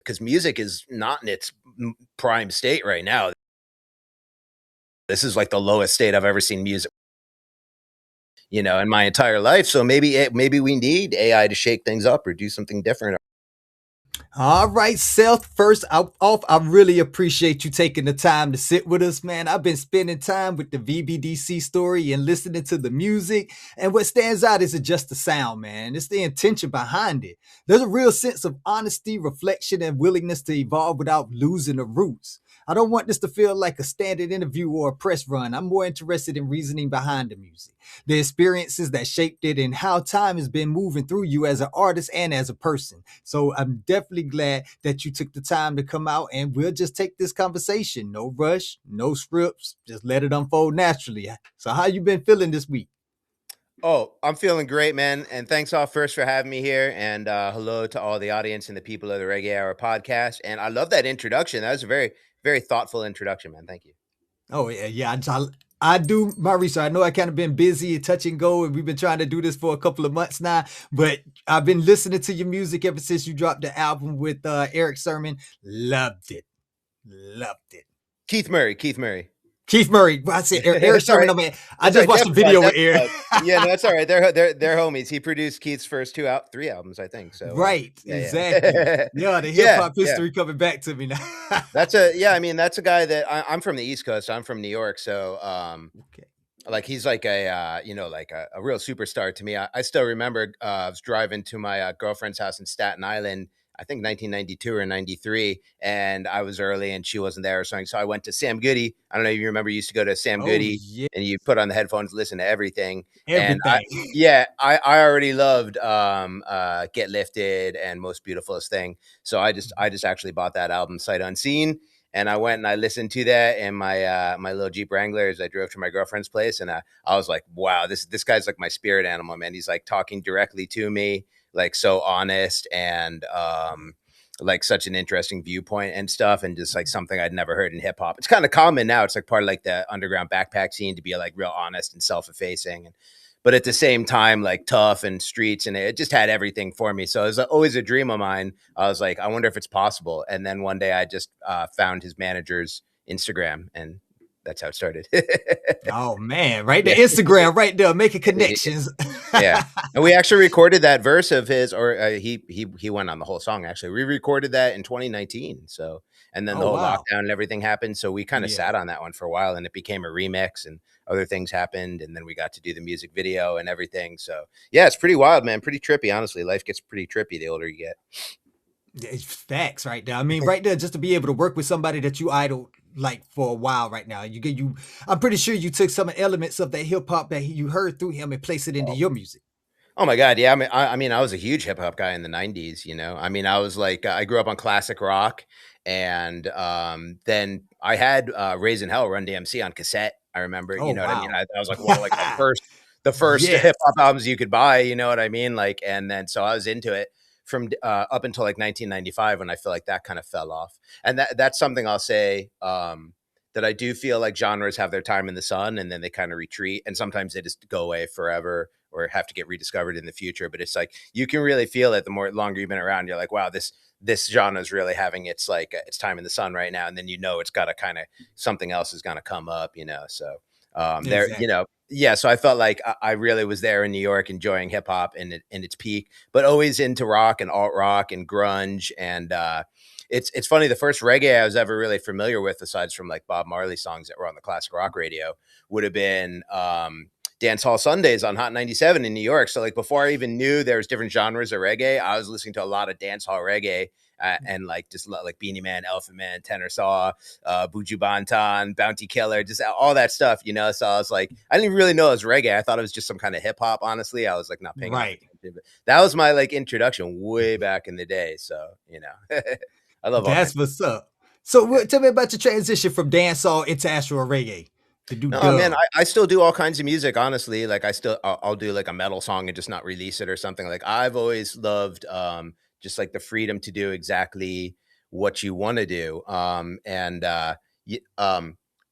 because music is not in its prime state right now. This is like the lowest state I've ever seen music, in my entire life. So maybe we need AI to shake things up or do something different. All right, Seth. First off, I really appreciate you taking the time to sit with us, man. I've been spending time with the VBDC story and listening to the music. And what stands out isn't just the sound, man. It's the intention behind it. There's a real sense of honesty, reflection, and willingness to evolve without losing the roots. I don't want this to feel like a standard interview or a press run. I'm more interested in reasoning behind the music, the experiences that shaped it, and how time has been moving through you as an artist and as a person. So I'm definitely glad that you took the time to come out, and we'll just take this conversation. No rush, no scripts, just let it unfold naturally. So how you been feeling this week? Oh, I'm feeling great, man. And thanks all first for having me here. And hello to all the audience and the people of the Reggae Hour podcast. And I love that introduction. That was a very, very thoughtful introduction, man. Thank you. Oh yeah. I do my research. I know I kind of been busy and touch and go, and we've been trying to do this for a couple of months now. But I've been listening to your music ever since you dropped the album with Eric Sermon. Loved it. Loved it. Keith Murray. Keith Murray. Keith Murray. I said Eric That's all Sermon. right. I mean, I That's just all right. watched the video with Eric. Yeah, no, that's all right. They're homies. He produced Keith's first three albums, I think. So Right, yeah, exactly. yeah. Yeah, the hip Yeah, hop yeah. history coming back to me now. That's a guy that I'm from the East Coast. I'm from New York. So Okay. like he's like like a real superstar to me. I still remember I was driving to my girlfriend's house in Staten Island, I think 1992 or 93, and I was early and she wasn't there or something. So I went to Sam Goody. I don't know if you remember, you used to go to Sam Oh Goody yeah, and you put on the headphones, listen to everything. And everything. I already loved Get Lifted and Most Beautifulest Thing. So I just actually bought that album sight unseen. And I went and I listened to that in my little Jeep Wrangler as I drove to my girlfriend's place, and I was like, "Wow, this guy's like my spirit animal, man. He's like talking directly to me, like so honest, and like such an interesting viewpoint and stuff, and just like something I'd never heard in hip hop. It's kind of common now. It's like part of like the underground backpack scene to be like real honest and self-effacing, but at the same time, like tough and streets, and it just had everything for me. So it was always a dream of mine. I was like, I wonder if it's possible. And then one day I just found his manager's Instagram, and that's how it started. Oh man, right there, Yeah. Instagram, right there, making connections. Yeah, and we actually recorded that verse of his, or he went on the whole song. Actually, we recorded that in 2019. So, and then the Oh whole wow, lockdown and everything happened. So we kind of yeah. sat on that one for a while, and it became a remix, and other things happened, and then we got to do the music video and everything. So yeah, it's pretty wild, man. Pretty trippy, honestly. Life gets pretty trippy the older you get. It's facts right there. I mean, right there, just to be able to work with somebody that you idol like for a while right now. You I'm pretty sure you took some elements of that hip hop that you heard through him and placed it into your music. Oh my god, yeah. I mean, I was a huge hip hop guy in the '90s. I mean, I was like, I grew up on classic rock, and then I had "Raising Hell" Run DMC on cassette. I remember, Oh you know what I mean. wow. I was like one of like the first Yes. hip hop albums you could buy. You know what I mean? Like, and then so I was into it from up until like 1995 when I feel like that kind of fell off. And that's something I'll say. That I do feel like genres have their time in the sun and then they kind of retreat, and sometimes they just go away forever or have to get rediscovered in the future. But it's like you can really feel it the more longer you've been around. You're like, wow, this genre is really having its time in the sun right now, and then it's got to kind of something else is going to come up. So there, Exactly. yeah. So I felt like I really was there in New York enjoying hip hop in its peak, but always into rock and alt rock and grunge and. It's funny. The first reggae I was ever really familiar with, aside from like Bob Marley songs that were on the classic rock radio, would have been Dance Hall Sundays on Hot 97 in New York. So like before I even knew there was different genres of reggae, I was listening to a lot of dance hall reggae. And like just like Beanie Man, Elephant Man, Tenor Saw, Buju Banton, Bounty Killer, just all that stuff. So I was like, I didn't really know it was reggae. I thought it was just some kind of hip hop. Honestly, I was like not paying enough Right. attention. But that was my like introduction way back in the day. So I love all That's kinds. what's up. So Yeah. tell me about your transition from dancehall into Astro reggae to do No, man, dub. I still do all kinds of music, honestly. Like I'll do like a metal song and just not release it or something. Like I've always loved just like the freedom to do exactly what you want to do. And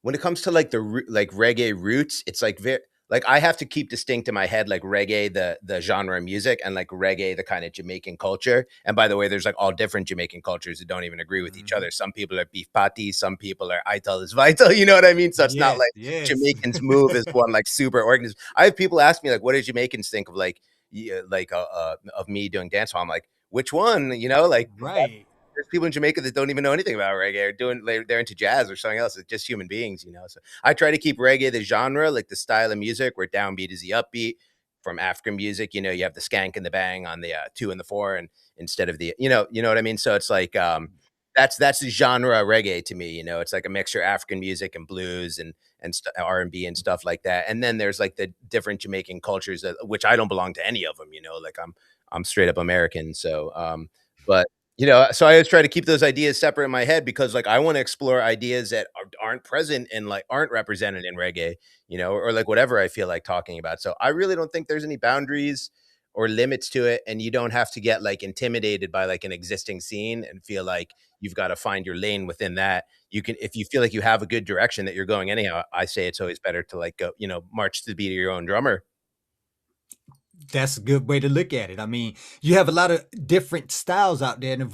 when it comes to like like reggae roots, it's like like I have to keep distinct in my head, like reggae, the genre of music, and like reggae, the kind of Jamaican culture. And by the way, there's like all different Jamaican cultures that don't even agree with each Mhm. other. Some people are beef patty, some people are ital is vital. You know what I mean? So it's not Yes, like yes. Jamaicans move as one like super organism. I have people ask me like, what do Jamaicans think of like, of me doing dancehall? I'm like, which one? You know, like Right. there's people in Jamaica that don't even know anything about reggae or they're into jazz or something else. It's just human beings, you know. So I try to keep reggae the genre, like the style of music, where downbeat is the upbeat. From African music, you know, you have the skank and the bang on the 2 and the 4, and instead of the, you know what I mean. So it's like that's the genre of reggae to me. You know, it's like a mixture of African music and blues and R&B and stuff like that. And then there's like the different Jamaican cultures that, which I don't belong to any of them. You know, like I'm straight up American. So, but you know, so I always try to keep those ideas separate in my head because like I want to explore ideas that aren't present and like aren't represented in reggae, you know, or like whatever I feel like talking about. So I really don't think there's any boundaries or limits to it, and you don't have to get like intimidated by like an existing scene and feel like you've got to find your lane within that. You can, if you feel like you have a good direction that you're going anyhow, I say it's always better to like go, you know, march to the beat of your own drummer. That's a good way to look at it. I mean, you have a lot of different styles out there, and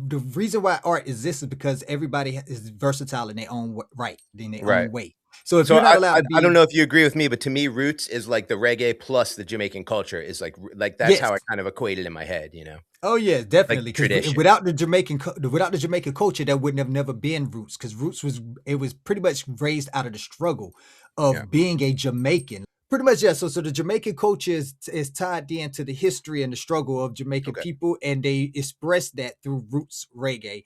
the reason why art exists is because everybody is versatile in their own right, in their Right. own way. So if So you're not allowed to I don't be, know if you agree with me, but to me, roots is like the reggae plus the Jamaican culture is like that's yes, how I kind of equate it in my head, you know, oh yeah, like definitely. Because tradition. without the without the Jamaican culture, there wouldn't have never been roots. Because roots was it was pretty much raised out of the struggle Yeah. of being a Jamaican. Pretty much, yeah. So the Jamaican culture is tied into the history and the struggle of Jamaican Okay. people, and they express that through roots reggae,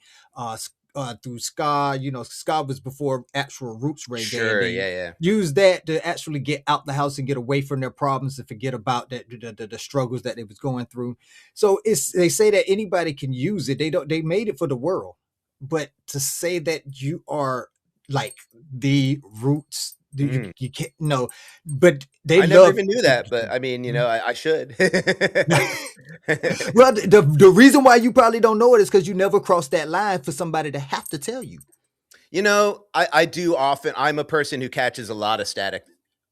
through ska. You know, ska was before actual roots reggae, and Sure. they Yeah. Yeah. use that to actually get out the house and get away from their problems and forget about the struggles that they was going through. So it's they say that anybody can use it. They don't. They made it for the world, but to say that you are like the roots, Mm. you can't no. But they I never love. even knew that, but I mean, you know, I should. Well, the reason why you probably don't know it is because you never crossed that line for somebody to have to tell you. You know, I do often. I'm a person who catches a lot of static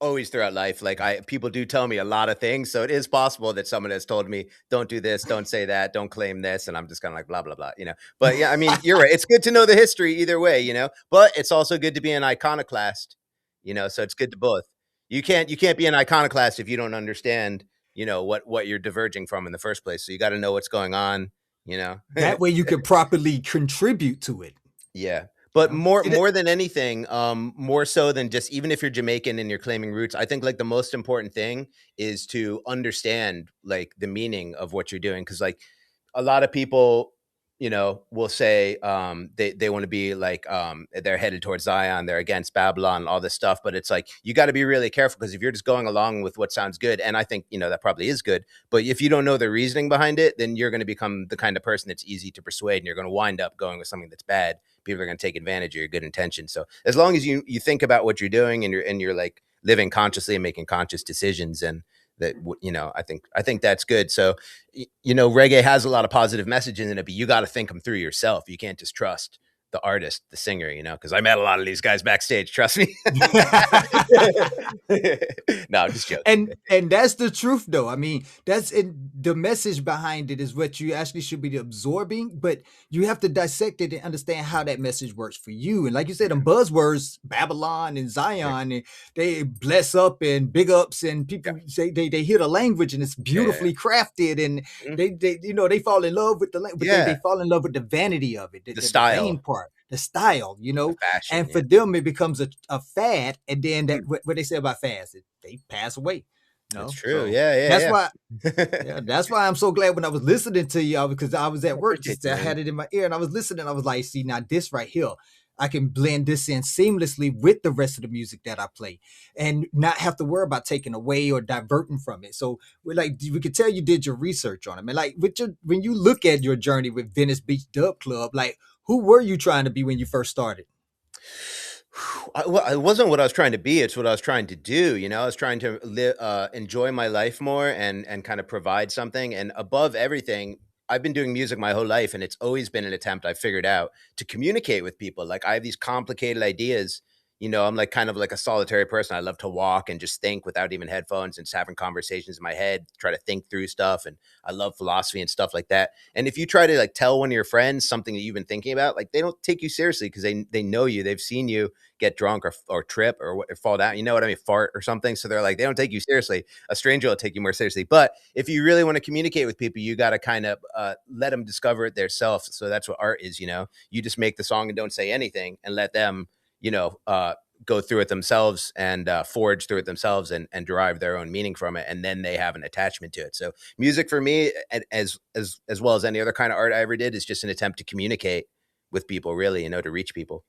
always throughout life. Like I people do tell me a lot of things. So it is possible that someone has told me, don't do this, don't say that, don't claim this. And I'm just kind of like blah, blah, blah, you know. But yeah, I mean, you're right. It's good to know the history either way, you know. But it's also good to be an iconoclast, you know, so it's good to both. You can't be an iconoclast if you don't understand, you know, what you're diverging from in the first place. So you got to know what's going on, you know. That way you can properly contribute to it. Yeah. You But know. more than anything, more so than just even if you're Jamaican and you're claiming roots, I think like the most important thing is to understand like the meaning of what you're doing. Cause like a lot of people, you know, will say they want to be like they're headed towards Zion, they're against Babylon, all this stuff. But it's like you got to be really careful because if you're just going along with what sounds good, and I think you know that probably is good, but if you don't know the reasoning behind it, then you're going to become the kind of person that's easy to persuade, and you're going to wind up going with something that's bad. People are going to take advantage of your good intentions. So as long as you think about what you're doing and you're like living consciously and making conscious decisions, and that you know, I think that's good. So you know, reggae has a lot of positive messages in it, but you got to think them through yourself. You can't just trust the artist, the singer, you know, because I met a lot of these guys backstage. Trust me. No, I'm just joking. And that's the truth though. I mean, that's in the message behind it is what you actually should be absorbing, but you have to dissect it and understand how that message works for you. And like you said, them buzzwords, Babylon and Yeah, Zion, and they bless up and big ups, and yeah, people say they hear the language and it's yeah, yeah, beautifully crafted, and yeah. they you know they fall in love with the but they Yeah. fall in love with the vanity of it, The the vain style, part, the style, you the know. fashion. And Yeah. for them, it becomes a fad, and then that Mm, what they say about fads, they pass away. that's No, true. so Yeah, that's yeah, why. yeah. Yeah, that's why I'm so glad when I was listening to y'all because I was I at work, appreciate just you, I man. had it in my ear and I was listening. I was like, see, now this right here, I can blend this in seamlessly with the rest of the music that I play and not have to worry about taking away or diverting from it. So we're like, we could tell you did your research on it. And like with your when you look at your journey with Venice Beach Dub Club, like who were you trying to be when you first started? Well, it wasn't what I was trying to be. It's what I was trying to do. You know, I was trying to enjoy my life more and kind of provide something. And above everything, I've been doing music my whole life, and it's always been an attempt I figured out to communicate with people. Like I have these complicated ideas, I'm like kind of like a solitary person. I love to walk and just think without even headphones and just having conversations in my head, try to think through stuff. And I love philosophy and stuff like that. And if you try to like tell one of your friends something that you've been thinking about, like they don't take you seriously because they know you, they've seen you get drunk or trip or fall down, you know what I mean, fart or something. So they're like, they don't take you seriously. A stranger will take you more seriously. But if you really want to communicate with people, you got to kind of let them discover it themselves. So that's what art is, you just make the song and don't say anything and let them, you know, go through it themselves and forge through it themselves and derive their own meaning from it, and then they have an attachment to it. So music for me, as well as any other kind of art I ever did, is just an attempt to communicate with people, really, to reach people.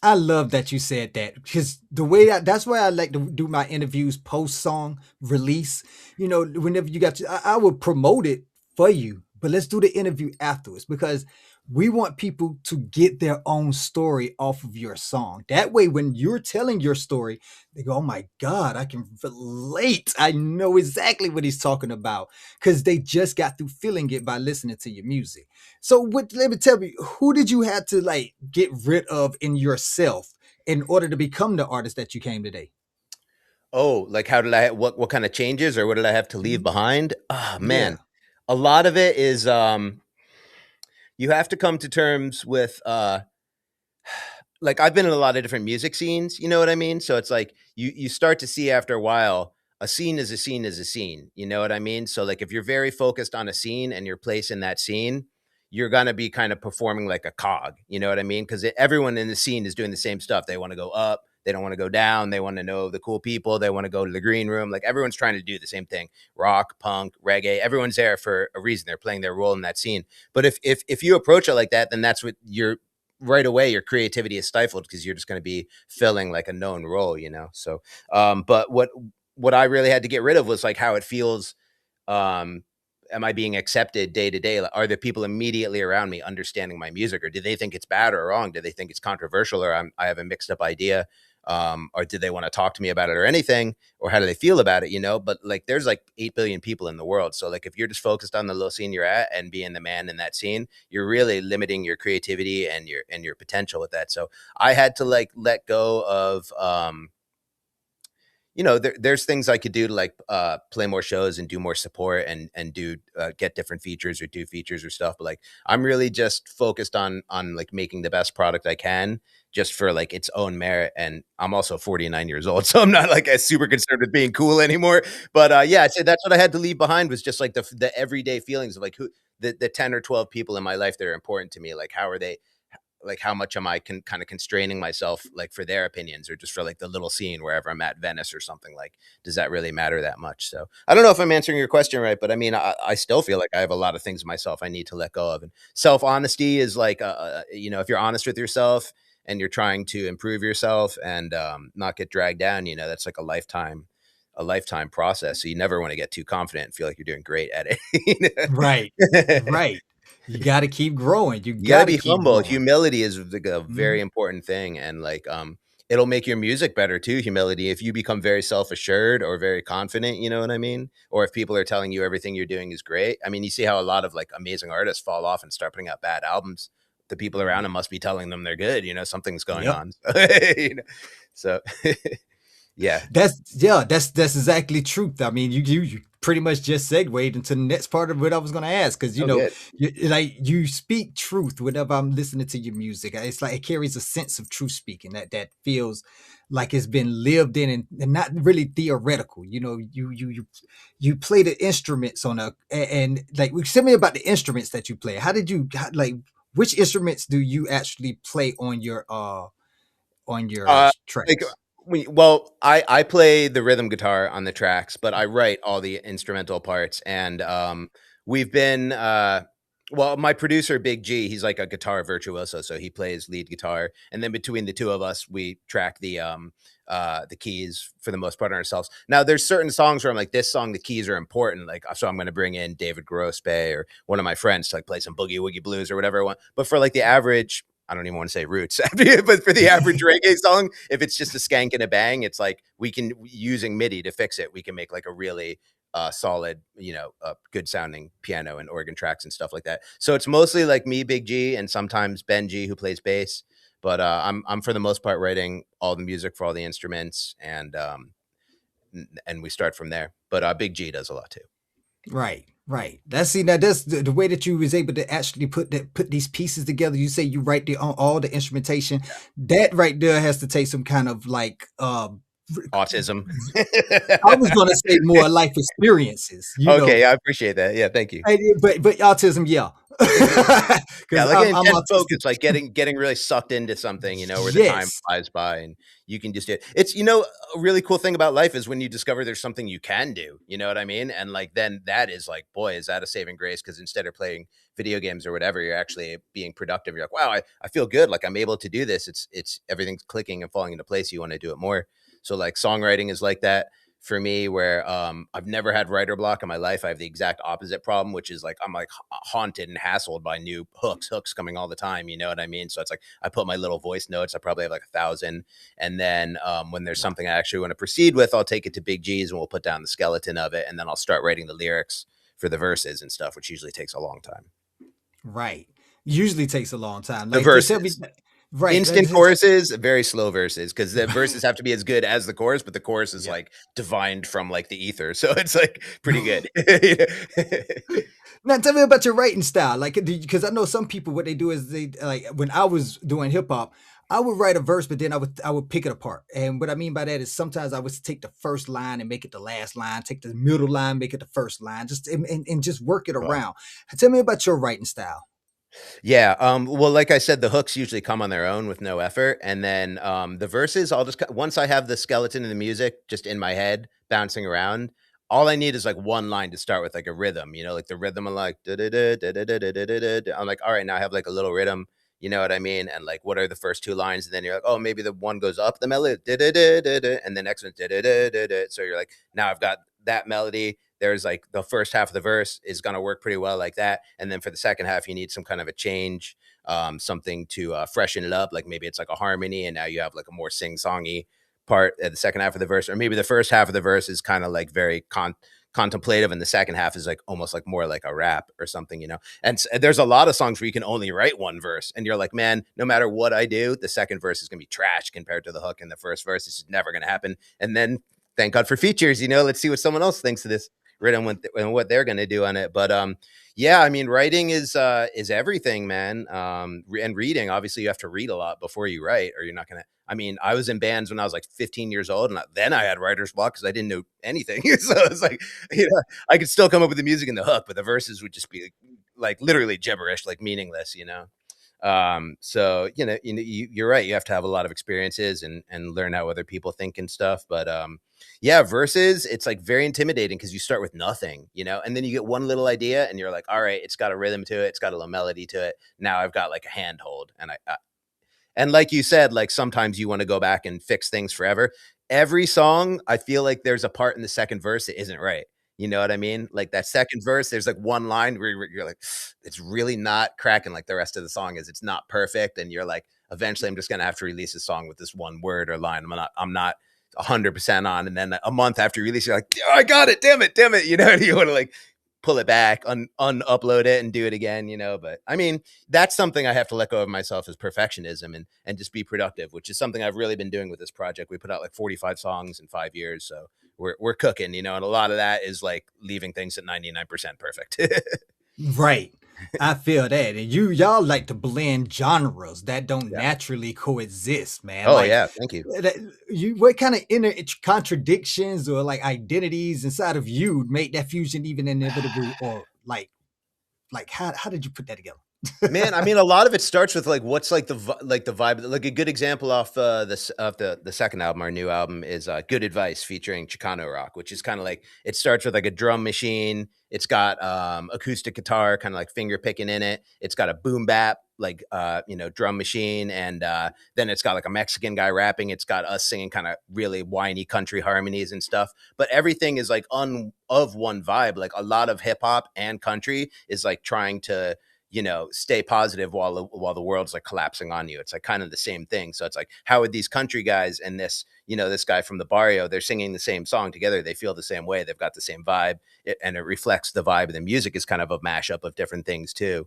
I love that you said that because that's why I like to do my interviews post song release. Whenever you got to, I will promote it for you, but let's do the interview afterwards because we want people to get their own story off of your song. That way, when you're telling your story, they go, "Oh my God, I can relate. I know exactly what he's talking about," because they just got through feeling it by listening to your music. So let me tell you, who did you have to like get rid of in yourself in order to become the artist that you came today? Oh, like how did I what kind of changes or what did I have to leave Mhm. behind? Oh Yeah. man. A lot of it is you have to come to terms with like I've been in a lot of different music scenes, you know what I mean? So it's like you start to see after a while a scene is a scene is a scene, you know what I mean? So like if you're very focused on a scene and your place in that scene, you're going to be kind of performing like a cog, you know what I mean? Cuz everyone in the scene is doing the same stuff. They want to go up, they don't want to go down, they want to know the cool people, they want to go to the green room. Like everyone's trying to do the same thing. Rock, punk, reggae, everyone's there for a reason. They're playing their role in that scene. But if you approach it like that, then that's what you're right away your creativity is stifled because you're just going to be filling like a known role. So but what I really had to get rid of was like how it feels. um am I being accepted day to day? Like, are the people immediately around me understanding my music, or do they think it's bad or wrong? Do they think it's controversial, or I have a mixed up idea? Or do they want to talk to me about it or anything? Or how do they feel about it? But like there's like 8 billion people in the world. So like if you're just focused on the little scene you're at and being the man in that scene, you're really limiting your creativity and your potential with that. So I had to like let go of there's things I could do to like play more shows and do more support and do get different features or do features or stuff. But like I'm really just focused on like making the best product I can just for like its own merit. And I'm also 49 years old, so I'm not like as super concerned with being cool anymore. But yeah, so that's what I had to leave behind was just like the everyday feelings of like who the 10 or 12 people in my life that are important to me. Like how are they, like how much am I kind of constraining myself like for their opinions or just for like the little scene wherever I'm at Venice or something. Like does that really matter that much? So I don't know if I'm answering your question right, but I mean I still feel like I have a lot of things myself I need to let go of. And self honesty is like if you're honest with yourself and you're trying to improve yourself and not get dragged down, that's like a lifetime process. So you never want to get too confident and feel like you're doing great at Right. it. Right. You got to keep growing. You You gotta got to be keep humble. growing. Humility is like a very Mhm. important thing, and like it'll make your music better too. Humility. If you become very self assured or very confident, you know what I mean. Or if people are telling you everything you're doing is great. I mean, you see how a lot of like amazing artists fall off and start putting out bad albums. The people around them must be telling them they're good. Something's going Yep. on. So yeah. That's exactly truth. I mean, you pretty much just segued into the next part of what I was going to ask because Oh, good. like you speak truth whenever I'm listening to your music. It's like it carries a sense of truth speaking that feels like it's been lived in and not really theoretical. You play the instruments on and like tell me about the instruments that you play. Like which instruments do you actually play on your Uh, like tracks? I play the rhythm guitar on the tracks, but I write all the instrumental parts. And we've been my producer Big G, he's like a guitar virtuoso, so he plays lead guitar, and then between the two of us, we track the keys for the most part on ourselves. Now, there's certain songs where I'm like, this song, the keys are important, like so I'm going to bring in David Grospe or one of my friends to like play some boogie woogie blues or whatever I want. But for like the average, I don't even want to say roots, but for the average reggae song, if it's just a skank and a bang, it's like we can using MIDI to fix it. We can make like a really solid, good sounding piano and organ tracks and stuff like that. So it's mostly like me, Big G, and sometimes Ben G who plays bass. But I'm for the most part writing all the music for all the instruments, and we start from there. But Big G does a lot too. Right, right. That's see now that's the way that you was able to actually put these pieces together. You say you write the all the instrumentation. That right there has to take some kind of like Autism. I was gonna say more life experiences, you know. Okay, I appreciate that. Yeah, thank you. But autism, yeah. Yeah, Because like an I'm intense autistic. focus, like getting really sucked into something, where the time Yes. flies by and you can just do it. It's a really cool thing about life is when you discover there's something you can do. You know what I mean? And like then that is like, boy, is that a saving grace? Because instead of playing video games or whatever, you're actually being productive. You're like, wow, I feel good. Like I'm able to do this. It's everything's clicking and falling into place. You want to do it more. So like songwriting is like that for me where I've never had writer block in my life. I have the exact opposite problem, which is like I'm like haunted and hassled by new hooks coming all the time. You know what I mean? So it's like I put my little voice notes. I probably have like 1,000, and then when there's something I actually want to proceed with, I'll take it to Big G's and we'll put down the skeleton of it, and then I'll start writing the lyrics for the verses and stuff, which usually takes a long time. Right. Usually takes a long time. The Like just tell me verses. right. Instant choruses, very slow verses, because the verses have to be as good as the chorus, but the chorus is Yeah. like divined from like the ether, so it's like pretty good. Now tell me about your writing style. Like because I know some people what they do is they like when I was doing hip hop, I would write a verse, but then I would pick it apart. And what I mean by that is sometimes I would take the first line and make it the last line, take the middle line, make it the first line, just and just work it Wow. around. Tell me about your writing style. Yeah, well, like I said, the hooks usually come on their own with no effort, and then, the verses, I'll just once I have the skeleton of the music just in my head bouncing around, all I need is, like, one line to start with, like, a rhythm, like, the rhythm of, like, da da da da da da da da da da. I'm like, "Alright, now I have, like, a little rhythm," you know what I mean? And, like, what are the first 2 lines? And then you're like, "Oh, maybe the one goes up the melody, da da da da da," and the next one, da da da da da. So you're like, "Now I've got that melody." There's, like, the first half of the verse is gonna work pretty well like that, and then for the second half, you need some kind of a change, something to freshen it up. Like maybe it's like a harmony, and now you have like a more sing-songy part at the second half of the verse, or maybe the first half of the verse is kind of like very contemplative, and the second half is like almost like more like a rap or something. And there's a lot of songs where you can only write one verse, and you're like, man, no matter what I do, the second verse is gonna be trash compared to the hook in the first verse. It's just never gonna happen. And then thank God for features. Let's see what someone else thinks of this written and what they're gonna do on it. But yeah, I mean, writing is everything, man. And reading, obviously, you have to read a lot before you write, or you're not gonna. I mean, I was in bands when I was like 15 years old, and then I had writer's block because I didn't know anything. So it's like, I could still come up with the music and the hook, but the verses would just be like literally gibberish, like meaningless. So you're right. You have to have a lot of experiences and learn how other people think and stuff. But yeah, verses, it's like very intimidating because you start with nothing, and then you get one little idea and you're like, all right, it's got a rhythm to it, it's got a little melody to it. Now I've got like a handhold, and like you said, like sometimes you want to go back and fix things forever. Every song, I feel like there's a part in the second verse that isn't right. You know what I mean? Like that second verse, there's like one line where you're like, it's really not cracking like the rest of the song is. It's not perfect. And you're like, eventually I'm just gonna have to release a song with this one word or line. I'm not 100% on. And then a month after you release, you're like, oh, I got it, damn it, damn it. You want to like pull it back, upload it and do it again. But I mean, that's something I have to let go of myself is perfectionism and just be productive, which is something I've really been doing with this project. We put out like 45 songs in 5 years. So we're cooking, and a lot of that is like leaving things at 99% perfect. Right. I feel that. And y'all like to blend genres that don't Yeah. naturally coexist, man. Oh Like yeah. Thank you. what kind of inner contradictions or like identities inside of you make that fusion even inevitable or like how did you put that together? Man, I mean, a lot of it starts with like what's like the vibe. Like a good example off this of the second album, our new album is "Good Advice" featuring Chicano Rock, which is kind of like it starts with like a drum machine. It's got acoustic guitar, kind of like finger picking in it. It's got a boom bap like drum machine, and then it's got like a Mexican guy rapping. It's got us singing kind of really whiny country harmonies and stuff. But everything is like of one vibe. Like a lot of hip hop and country is like trying to stay positive while the world's like collapsing on you. It's like kind of the same thing. So it's like, how would these country guys and this guy from the barrio, they're singing the same song together. They feel the same way. They've got the same vibe, and it reflects the vibe. And the music is kind of a mashup of different things too.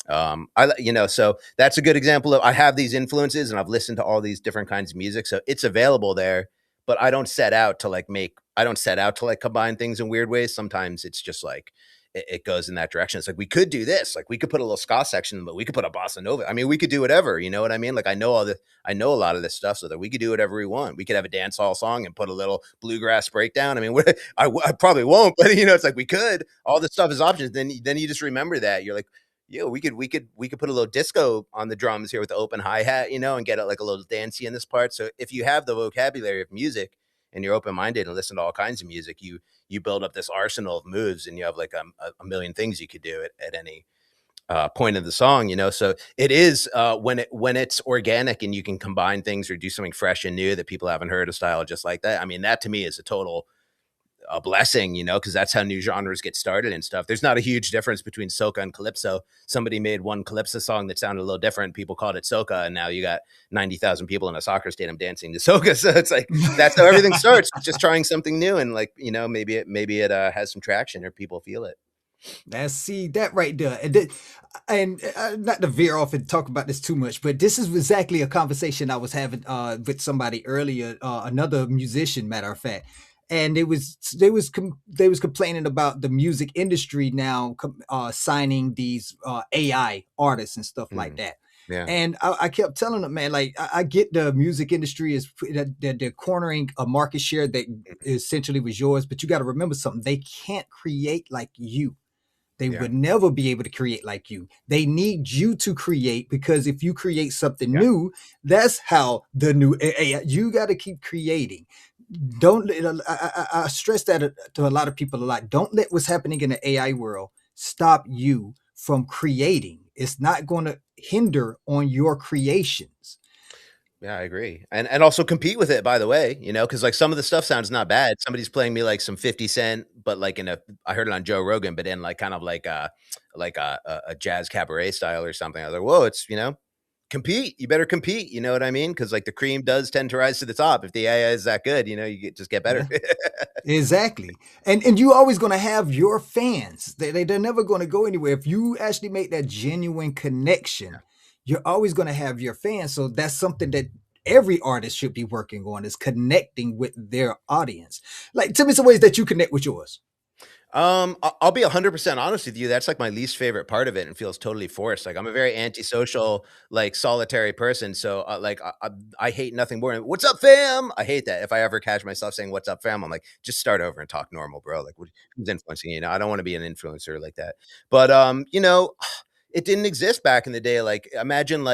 So that's a good example of, I have these influences and I've listened to all these different kinds of music, so it's available there. But I don't set out to like combine things in weird ways. Sometimes it's just like it goes in that direction. It's like we could do this, like we could put a little ska section, but we could put a bossa nova. I mean, we could do whatever. You know what I mean? Like I know a lot of this stuff, so that we could do whatever we want. We could have a dance hall song and put a little bluegrass breakdown. I mean, I probably won't, but it's like we could. All this stuff is options. Then you just remember that you're like, yeah, we could put a little disco on the drums here with the open hi hat, and get it like a little dancey in this part. So if you have the vocabulary of music and you're open minded and listen to all kinds of music, you build up this arsenal of moves, and you have like a million things you could do at any point of the song. So it is when it's organic and you can combine things or do something fresh and new that people haven't heard, a style just like that. I mean, that to me is a blessing, because that's how new genres get started and stuff. There's not a huge difference between soca and calypso. Somebody made one calypso song that sounded a little different. People called it soca, and now you got 90,000 people in a soccer stadium dancing to soca. So it's like that's how everything starts. Just trying something new, and like maybe it has some traction or people feel it. Now, see that right there, and not to veer off and talk about this too much, but this is exactly a conversation I was having with somebody earlier, another musician, matter of fact, and they was complaining about the music industry now signing these AI artists and stuff like Mm, that. yeah. And I kept telling them, man, like I get the music industry is that they're cornering a market share that essentially was yours, but you got to remember something: they can't create like you. They Yeah. would never be able to create like you. They need you to create, because if you create something Yeah. new, that's how the new AI. You got to keep creating. Don't I stress that to a lot of people a lot. Don't let what's happening in the AI world stop you from creating. It's not going to hinder on your creations. Yeah, I agree. And also compete with it, by the way, because like some of the stuff sounds not bad. Somebody's playing me like some 50 Cent, but like I heard it on Joe Rogan, but in like kind of like a jazz cabaret style or something. I was like, whoa, it's, compete. You better compete. You know what I mean? Because like the cream does tend to rise to the top. If the AI is that good, just get better. Yeah. Exactly. And you always going to have your fans. They're never going to go anywhere. If you actually make that genuine connection, you're always going to have your fans. So that's something that every artist should be working on, is connecting with their audience. Like, tell me some ways that you connect with yours. I'll be 100% honest with you. That's like my least favorite part of it, and feels totally forced. Like I'm a very antisocial, like solitary person. So like I hate nothing more than "What's up, fam." I hate that. If I ever catch myself saying "What's up, fam," I'm like, just start over and talk normal, bro. Like who's influencing you? I don't want to be an influencer like that. But it didn't exist back in the day. Like imagine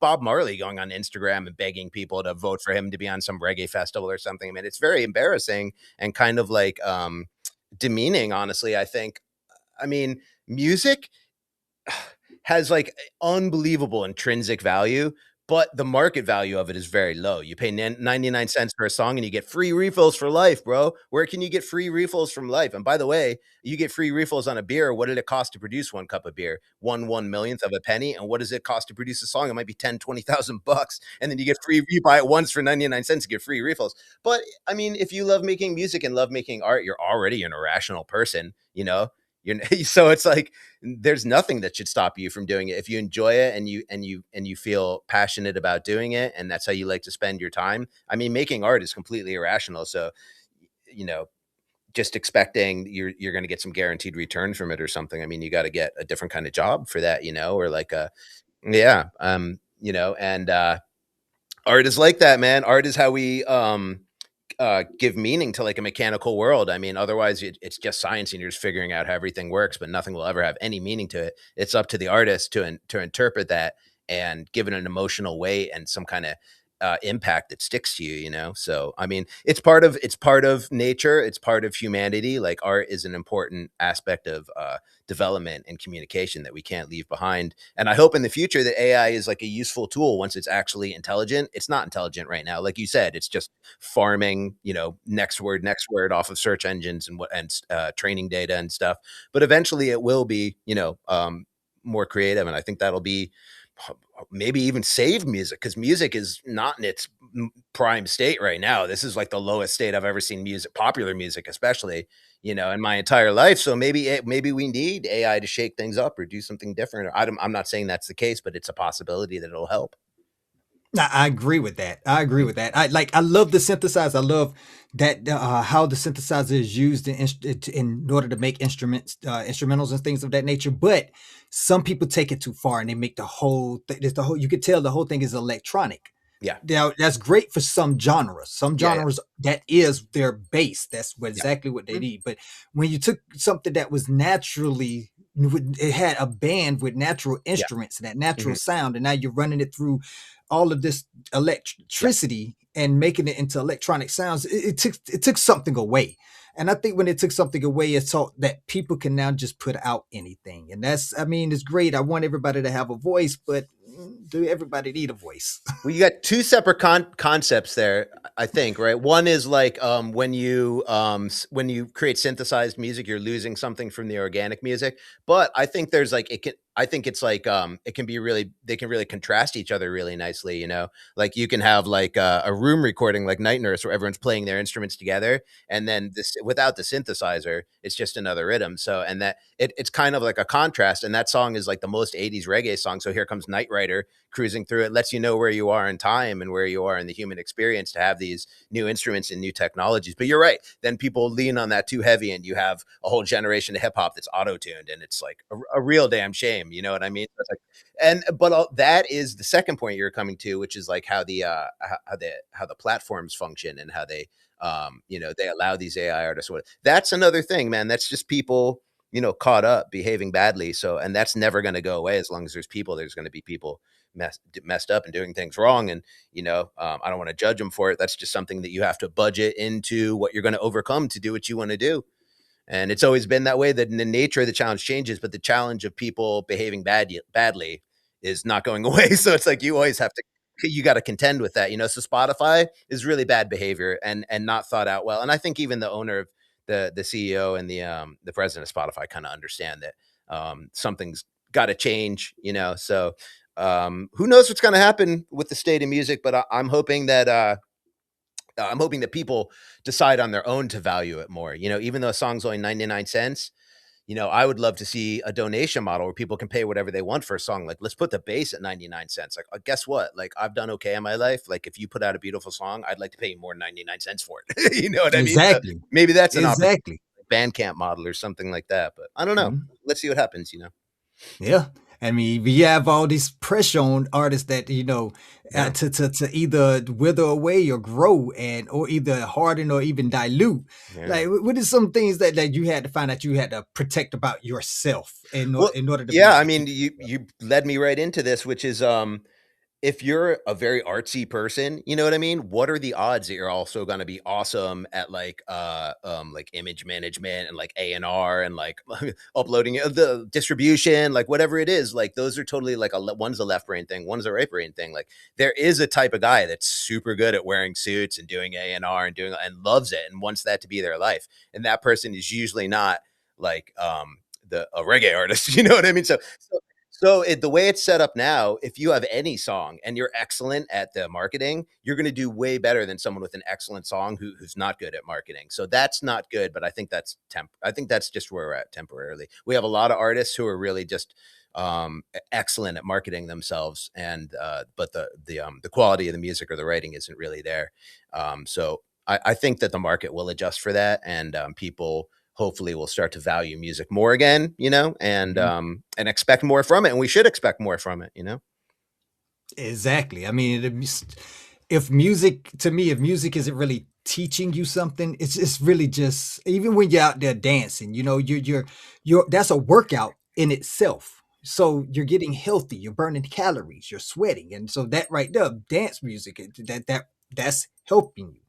Bob Marley going on Instagram and begging people to vote for him to be on some reggae festival or something. I mean, it's very embarrassing and kind of like demeaning, honestly. I think, I mean, music has like unbelievable intrinsic value, but the market value of it is very low. You pay 99 cents for a song and you get free refills for life, bro. Where can you get free refills from life? And by the way, you get free refills on a beer. What did it cost to produce one cup of beer? One millionth of a penny. And what does it cost to produce a song? It might be 10, 20,000 bucks. And then you buy it once for 99 cents to get free refills. But I mean, if you love making music and love making art, you're already an irrational person, so it's like there's nothing that should stop you from doing it if you enjoy it and you feel passionate about doing it, and that's how you like to spend your time. I mean, making art is completely irrational. So you know just expecting you're going to get some guaranteed return from it or something. I mean, you got to get a different kind of job for that, or like a yeah and art is like that, man. Art is how we give meaning to like a mechanical world. I mean, otherwise it's just science and you're just figuring out how everything works, but nothing will ever have any meaning to it. It's up to the artist to interpret that and give it an emotional weight and some kind of impact that sticks to you. So I mean, it's part of nature. It's part of humanity. Like art is an important aspect of development and communication that we can't leave behind. And I hope in the future that AI is like a useful tool once it's actually intelligent. It's not intelligent right now, like you said. It's just farming, next word off of search engines and training data and stuff. But eventually, it will be, more creative, and I think that'll be maybe even save music, because music is not in its prime state right now. This is like the lowest state I've ever seen music, popular music, especially, in my entire life. So maybe we need AI to shake things up or do something different. I'm not saying that's the case, but it's a possibility that it'll help. I agree with that. I agree with that. I love the synthesizer. I love that how the synthesizer is used in order to make instrumentals and things of that nature. But some people take it too far and they make the whole. You could tell the whole thing is electronic. Yeah, Now that's great for some genres. Some yeah, yeah, genres that is their base. That's yeah. exactly what they Mhm. need. But when you took something that was naturally, it had a band with natural Yeah. instruments and that natural Mhm. sound, and now you're running it through all of this Yeah. electricity and making it into electronic sounds. It took something away. And I think when it took something away, it taught that people can now just put out anything. And it's great. I want everybody to have a voice, but do everybody need a voice? Well, you got two separate concepts there, I think, right? One is like when you create synthesized music, you're losing something from the organic music. But I think there's like it can. I think it's like it can be really they can really contrast each other really nicely. Like you can have like a room recording like Night Nurse where everyone's playing their instruments together, and then this without the synthesizer, it's just another rhythm. So and that it's kind of like a contrast. And that song is like the most '80s reggae song. So here comes Night Rider cruising through it, lets you know where you are in time and where you are in the human experience to have these new instruments and new technologies. But you're right. Then people lean on that too heavy, and you have a whole generation of hip hop that's auto tuned, and it's like a real damn shame. You know what I mean? It's like, but that is the second point you're coming to, which is like how the platforms function and how they they allow these AI artists. That's another thing, man. That's just people caught up behaving badly. So, and that's never going to go away as long as there's people. There's going to be people messed up and doing things wrong. And, I don't want to judge them for it. That's just something that you have to budget into what you're going to overcome to do what you want to do. And it's always been that way, that the nature of the challenge changes, but the challenge of people behaving badly is not going away. So it's like you always have to you got to contend with that. So Spotify is really bad behavior and not thought out well. And I think even the owner of the CEO and the president of Spotify kind of understand that something's got to change, So who knows what's going to happen with the state of music, but I'm hoping that people decide on their own to value it more. Even though a song's only 99 cents, I would love to see a donation model where people can pay whatever they want for a song. Like, let's put the bass at 99 cents. Like, guess what? Like, I've done okay in my life. Like, if you put out a beautiful song, I'd like to pay you more than 99 cents for it. You know what I mean? So Exactly. maybe that's an opportunity, Exactly. Bandcamp model or something like that. But I don't know. Mhm. Let's see what happens. Yeah. I mean, we have all this pressure on artists that Yeah. to either wither away or grow, and or either harden or even dilute. Yeah. Like, what is some things that you had to find out you had to protect about yourself Well, in order to be yeah, able I to mean, keep you led me right into this, which is if you're a very artsy person, you know what I mean? What are the odds that you're also going to be awesome at like image management and like A&R and like uploading the distribution, like whatever it is, like those are totally like one's a left brain thing, one's a right brain thing. Like there is a type of guy that's super good at wearing suits and doing A&R and doing and loves it and wants that to be their life. And that person is usually not like a reggae artist, you know what I mean? So the way it's set up now, if you have any song and you're excellent at the marketing, you're going to do way better than someone with an excellent song who's not good at marketing. So that's not good, but I think that's I think that's just where we're at temporarily. We have a lot of artists who are really just excellent at marketing themselves, and but the quality of the music or the writing isn't really there. So I think that the market will adjust for that, and people hopefully we'll start to value music more again, Mhm. and expect more from it. And we should expect more from it. Exactly. I mean, if music, to me, if music isn't really teaching you something, it's really just, even when you're out there dancing, you're that's a workout in itself. So you're getting healthy, you're burning calories, you're sweating, and so that right there, dance music, that's helping you.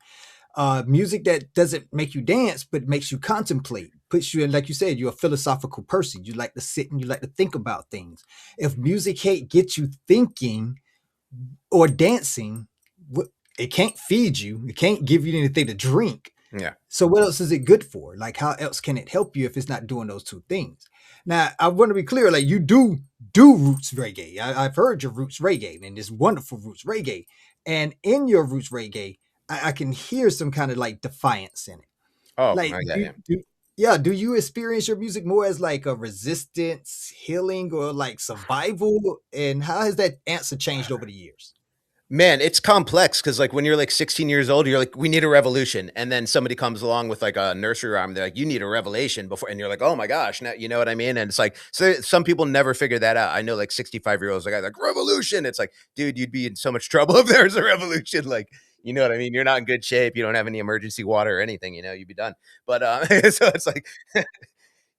Music that doesn't make you dance but makes you contemplate, puts you in, like you said, you're a philosophical person. You like to sit and you like to think about things. If music can't get you thinking or dancing, it can't feed you. It can't give you anything to drink. Yeah. So what else is it good for? Like, how else can it help you if it's not doing those two things? Now, I want to be clear, like you do roots reggae. I've heard your roots reggae and this wonderful roots reggae. And in your roots reggae, I can hear some kind of like defiance in it. Oh, Like I get you. yeah, do you experience your music more as like a resistance, healing, or like survival? And how has that answer changed over the years? Man, it's complex because like when you're like 16 years old, you're like, we need a revolution. And then somebody comes along with like a nursery rhyme. They're like, you need a revelation before. And you're like, oh my gosh. Now, you know what I mean? And it's like, so some people never figure that out. I know like 65-year-olds, like revolution. It's like, dude, you'd be in so much trouble if there's a revolution. Like, you know what I mean? You're not in good shape. You don't have any emergency water or anything, you'd be done. But so it's like,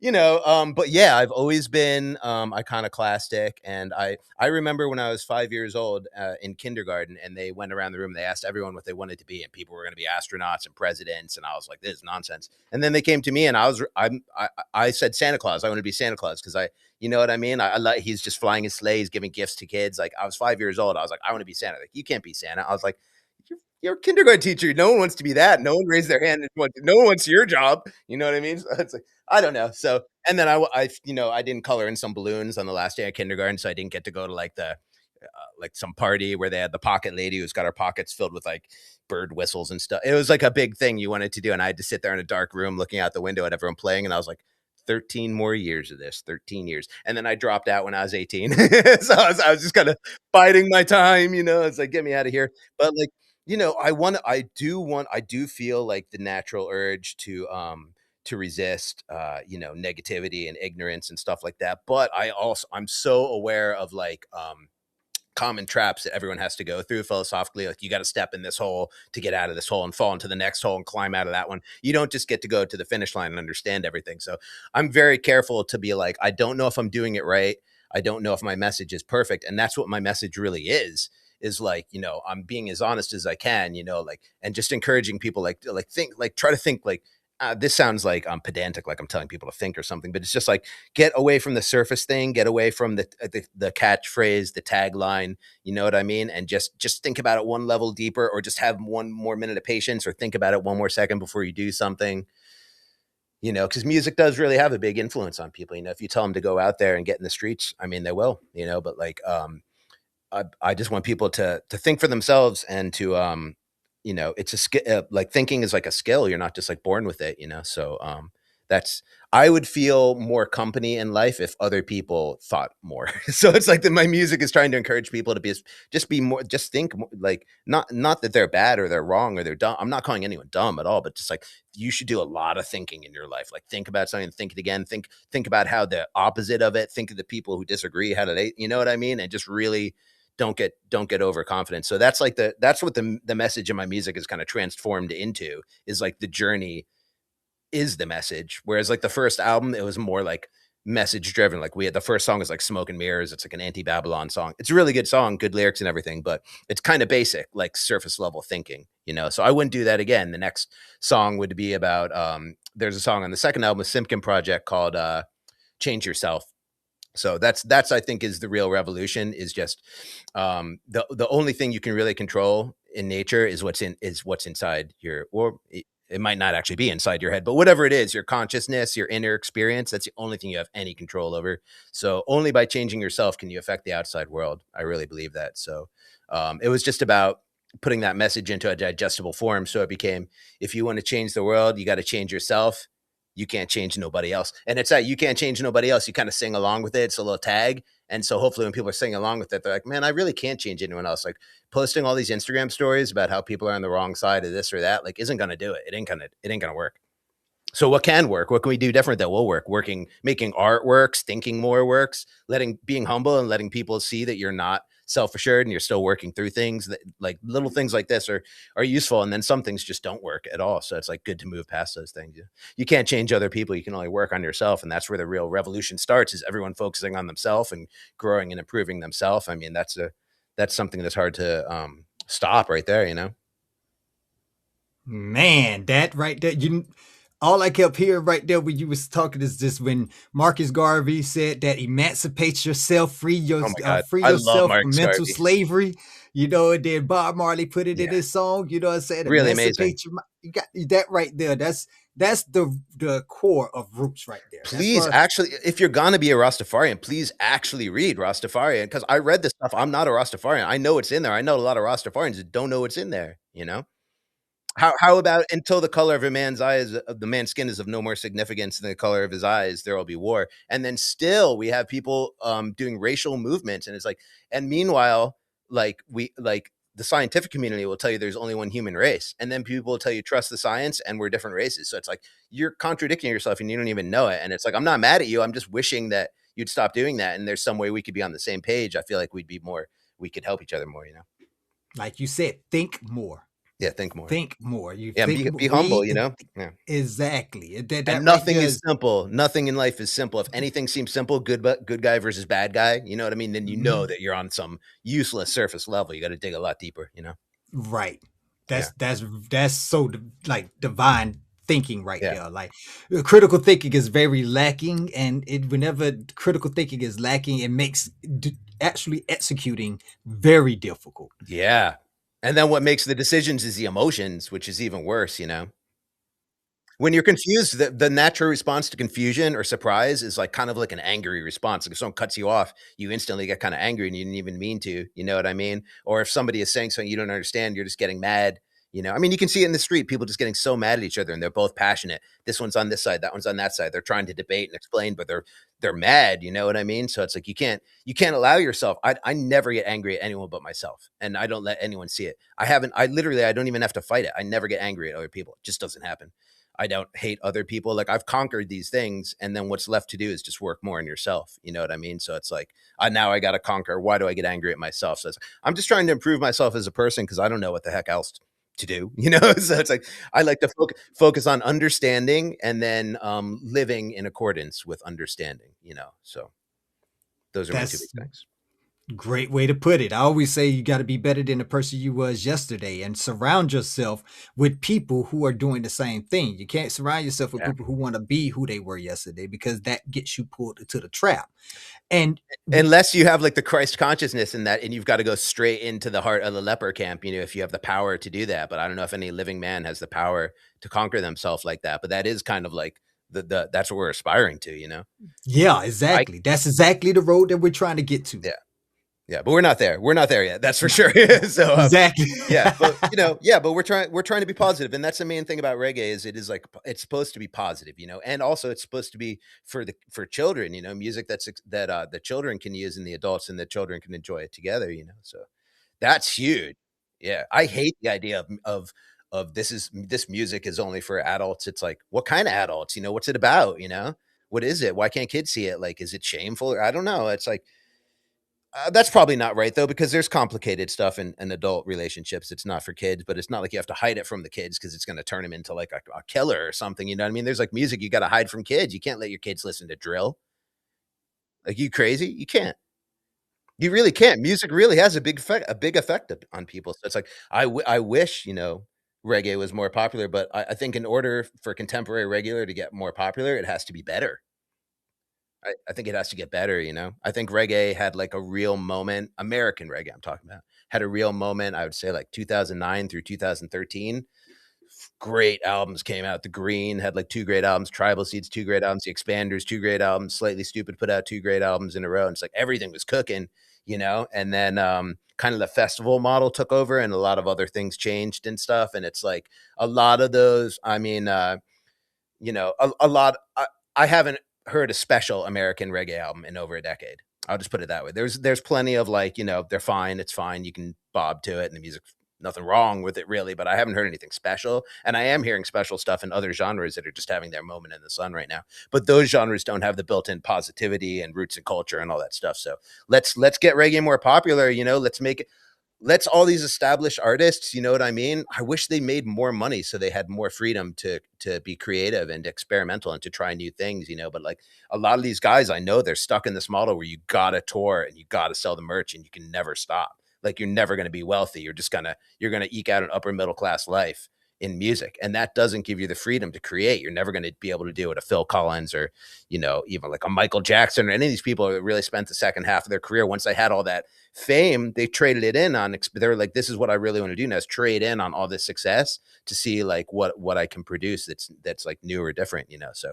but yeah, I've always been iconoclastic, and I remember when I was 5 years old in kindergarten, and they went around the room. They asked everyone what they wanted to be, and people were going to be astronauts and presidents, and I was like, "This is nonsense." And then they came to me, and I said Santa Claus. I want to be Santa Claus because you know what I mean. I like he's just flying his sleigh, he's giving gifts to kids. Like I was 5 years old, I was like, I want to be Santa. Like you can't be Santa. I was like, you're a kindergarten teacher. No one wants to be that. No one raised their hand. No one wants your job. You know what I mean? So it's like, I don't know. So, and then I didn't color in some balloons on the last day of kindergarten. So I didn't get to go to like like some party where they had the pocket lady who's got her pockets filled with like bird whistles and stuff. It was like a big thing you wanted to do. And I had to sit there in a dark room looking out the window at everyone playing. And I was like, 13 more years of this, 13 years. And then I dropped out when I was 18. So I was just kind of biding my time, it's like, get me out of here. But like, I do feel like the natural urge to resist, negativity and ignorance and stuff like that. But I'm so aware of like, common traps that everyone has to go through philosophically. Like you got to step in this hole to get out of this hole and fall into the next hole and climb out of that one. You don't just get to go to the finish line and understand everything. So I'm very careful to be like, I don't know if I'm doing it right. I don't know if my message is perfect. And that's what my message really is like, I'm being as honest as I can, like, and just encouraging people try to think like, this sounds like I'm pedantic, like I'm telling people to think or something, but it's just like get away from the surface thing, get away from the catchphrase, the tagline, you know what I mean, and just think about it one level deeper, or just have one more minute of patience, or think about it one more second before you do something. Because music does really have a big influence on people. If you tell them to go out there and get in the streets, I mean, they will. But like, I just want people to think for themselves and to it's a skill. Like thinking is like a skill. You're not just like born with it. So that's I would feel more company in life if other people thought more. So it's like that my music is trying to encourage people to be more, just think more, like not that they're bad or they're wrong or they're dumb. I'm not calling anyone dumb at all, but just like you should do a lot of thinking in your life. Like think about something, think it again, think about how the opposite of it, think of the people who disagree, how do they, you know what I mean? And just really don't get overconfident. So that's like that's what the message of my music is kind of transformed into, is like the journey is the message. Whereas like the first album, it was more like message driven. Like we had the first song is like Smoke and Mirrors. It's like an anti-Babylon song. It's a really good song, good lyrics and everything, but it's kind of basic, like surface level thinking, So I wouldn't do that again. The next song would be about there's a song on the second album, a Simpkin Project, called Change Yourself. So that's I think is the real revolution, is just the only thing you can really control in nature is what's inside your, or it might not actually be inside your head, but whatever it is, your consciousness, your inner experience, that's the only thing you have any control over. So only by changing yourself can you affect the outside world. I really believe that. So it was just about putting that message into a digestible form. So it became, if you want to change the world, you got to change yourself. You can't change nobody else. And it's that you can't change nobody else. You kind of sing along with it. It's a little tag. And so hopefully when people are singing along with it, they're like, man, I really can't change anyone else. Like posting all these Instagram stories about how people are on the wrong side of this or that, like isn't going to do it. It ain't going to work. So what can work? What can we do different that will work? Making art works, thinking more works, being humble and letting people see that you're not self-assured and you're still working through things, that like little things like this are useful. And then some things just don't work at all. So it's like good to move past those things. You can't change other people. You can only work on yourself. And that's where the real revolution starts, is everyone focusing on themselves and growing and improving themselves. I mean, that's something that's hard to stop right there. Man, that right there, all I kept hearing right there when you was talking is just when Marcus Garvey said that emancipate yourself, Oh my God. free I love yourself from Marcus mental Garvey. slavery. And then Bob Marley put it in Yeah. his song. You know what I'm saying? Really amazing. Emancipate your. You got that right there. That's the core of roots right there. That's Please, for actually, if you're gonna be a Rastafarian, please actually read Rastafarian, because I read this stuff. I'm not a Rastafarian. I know it's in there. I know a lot of Rastafarians that don't know what's in there. You know. How about until the color of a man's eyes of the man's skin is of no more significance than the color of his eyes, there will be war. And then still we have people doing racial movements, and it's like, and meanwhile, like the scientific community will tell you there's only one human race, and then people will tell you trust the science and we're different races. So it's like you're contradicting yourself and you don't even know it. And it's like, I'm not mad at you. I'm just wishing that you'd stop doing that. And there's some way we could be on the same page. I feel like we could help each other more, you know? like you said, think more. Yeah, think more. Think more. You Yeah, think be humble, read you and know? Yeah. exactly. That And right nothing there is is simple. Nothing in life is simple. If anything seems simple, good guy versus bad guy, you know what I mean? Then you know mhm, that you're on some useless surface level. You got to dig a lot deeper, you know? right. Yeah. That's so like divine thinking right Yeah. there. Like critical thinking is very lacking, and it whenever critical thinking is lacking, it makes actually executing very difficult. Yeah. And then what makes the decisions is the emotions, which is even worse, you know? When you're confused, the natural response to confusion or surprise is like kind of like an angry response. Like if someone cuts you off, you instantly get kind of angry and you didn't even mean to. You know what I mean? Or if somebody is saying something you don't understand, you're just getting mad. You know, I mean, you can see it in the street. People just getting so mad at each other, and they're both passionate. This one's on this side, that one's on that side. They're trying to debate and explain, but they're mad. You know what I mean? So it's like you can't allow yourself. I never get angry at anyone but myself, and I don't let anyone see it. I haven't. I literally I don't even have to fight it. I never get angry at other people. It just doesn't happen. I don't hate other people. Like I've conquered these things, and then what's left to do is just work more on yourself. You know what I mean? So it's like now I got to conquer. Why do I get angry at myself? So I'm just trying to improve myself as a person because I don't know what the heck else to do. You know, so it's like I like to focus on understanding and then living in accordance with understanding. You know, so those are my two big That's things. great way to put it. I always say you got to be better than the person you was yesterday and surround yourself with people who are doing the same thing. You can't surround yourself with Yeah. people who want to be who they were yesterday because that gets you pulled into the trap. And Unless you have like the Christ consciousness in that, and you've got to go straight into the heart of the leper camp, you know, if you have the power to do that. But I don't know if any living man has the power to conquer themselves like that. But that is kind of like that's what we're aspiring to, you know. yeah, I exactly. That's exactly the road that we're trying to get to. Yeah, yeah, but we're not there. We're not there yet. That's for No, sure. no, So exactly. yeah, but you know, yeah, but we're trying to be positive, and that's the main thing about reggae is it is like it's supposed to be positive, you know, and also it's supposed to be for children, you know, music that the children can use and the adults and the children can enjoy it together, you know. So that's huge. Yeah, I hate the idea of this music is only for adults. It's like, what kind of adults? You know, what's it about? You know, what is it? Why can't kids see it? Like, is it shameful? I don't know. It's like that's probably not right though, because there's complicated stuff in adult relationships. It's not for kids, but it's not like you have to hide it from the kids because it's going to turn them into like a killer or something. You know what I mean? There's like music you got to hide from kids. You can't let your kids listen to drill. Like, you crazy? You can't. You really can't. Music really has a big effect on people. So it's like I wish, you know, reggae was more popular, but I think in order for contemporary regular to get more popular, it has to be better. I think it has to get better, you know? I think reggae had like a real moment, American reggae I'm talking about, had a real moment, I would say like 2009 through 2013. Great albums came out. The Green had like 2 great albums, Tribal Seeds, 2 great albums, The Expanders, 2 great albums, Slightly Stupid put out 2 great albums in a row, and it's like everything was cooking, you know? And then, kind of the festival model took over and a lot of other things changed and stuff, and it's like a lot of those, I mean, you know, a lot I haven't heard a special American reggae album in over a decade. I'll just put it that way. There's plenty of like, you know, they're fine, it's fine, you can bob to it, and the music's nothing wrong with it really, but I haven't heard anything special. And I am hearing special stuff in other genres that are just having their moment in the sun right now. But those genres don't have the built-in positivity and roots and culture and all that stuff. So let's get reggae more popular, you know, let's make it let's all these established artists, you know what I mean? I wish they made more money so they had more freedom to be creative and experimental and to try new things, you know. But like a lot of these guys, I know they're stuck in this model where you gotta tour and you gotta sell the merch and you can never stop. Like you're never gonna be wealthy. You're gonna eke out an upper middle class life in music. And that doesn't give you the freedom to create. You're never gonna be able to do what a Phil Collins or, you know, even like a Michael Jackson or any of these people that really spent the second half of their career once they had all that Fame, they traded it in on. They're like, this is what I really want to do now, is trade in on all this success to see like what I can produce that's like new or different, you know. So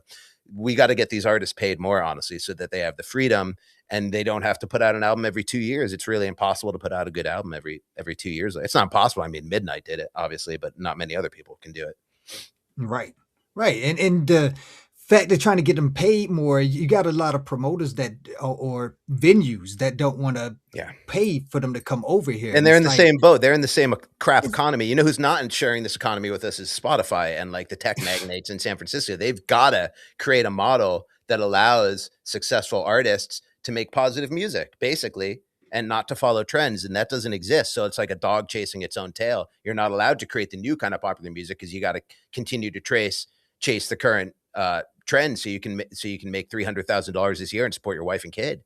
we got to get these artists paid more, honestly, so that they have the freedom and they don't have to put out an album every 2 years. It's really impossible to put out a good album every 2 years. It's not impossible. I mean, Midnight did it, obviously, but not many other people can do it. Right. Right. And the fact they're trying to get them paid more, you got a lot of promoters that or venues that don't want to Yeah. pay for them to come over here. And And they're in it's the like, same boat. They're in the same crap it's, economy. You know who's not sharing this economy with us is Spotify and like the tech magnates in San Francisco. They've got to create a model that allows successful artists to make positive music, basically, and not to follow trends. And that doesn't exist. So it's like a dog chasing its own tail. You're not allowed to create the new kind of popular music because you got to continue to chase the current trend so you can make $300,000 this year and support your wife and kid.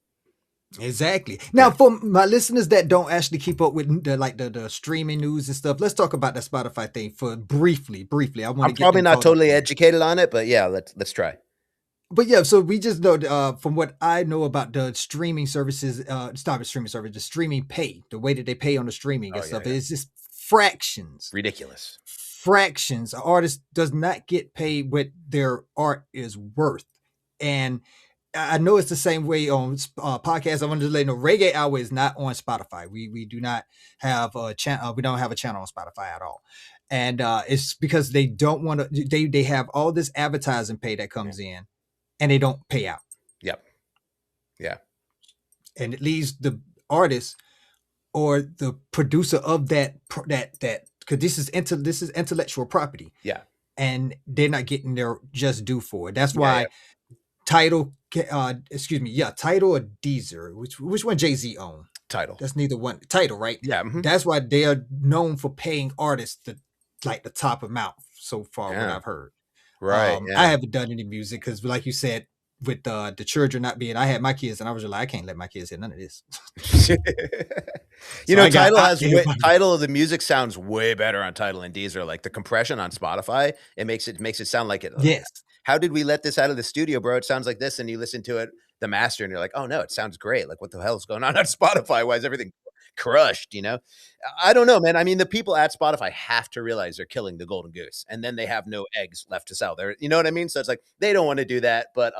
exactly. Yeah. Now, for my listeners that don't actually keep up with the streaming news and stuff, let's talk about the Spotify thing for briefly. I want I'm to get probably them not caught up totally on it. educated on it, but yeah, let's try. But yeah, so we just know from what I know about the streaming services, it's not a streaming service, the streaming pay, the way that they pay on the streaming Oh and yeah, stuff, yeah. is just fractions. Ridiculous. Fractions. An artist does not get paid what their art is worth. And I know it's the same way on podcasts. I want to let you know Reggae Hour is not on Spotify. We do not have a channel. We don't have a channel on Spotify at all. And it's because they don't want to. They have all this advertising pay that Yeah. comes in, and they don't pay out. Yep. Yeah. And it leaves the artist or the producer of that because this is intellectual property, Yeah. and they're not getting their just due for it. That's Yeah. Yeah. why Title, Title or Deezer, which one Jay-Z own? Title. That's neither one. Title, right? Yeah. Mm-hmm. That's why they are known for paying artists the top amount so far. What Yeah. I've heard. Right. I Yeah. haven't done any music because, like you said, with the children not being, I had my kids and I was just like, I can't let my kids hear none of this. You So know, I got Title has everybody. Title of the music sounds way better on Title and Deezer. Like the compression on Spotify, it makes it sound like it. Yes. How did we let this out of the studio, bro? It sounds like this, and you listen to it, the master, and you're like, oh no, it sounds great. Like what the hell is going on Spotify? Why is everything crushed? You know, I don't know, man. I mean, the people at Spotify have to realize they're killing the golden goose, and then they have no eggs left to sell. There, you know what I mean? So it's like they don't want to do that, but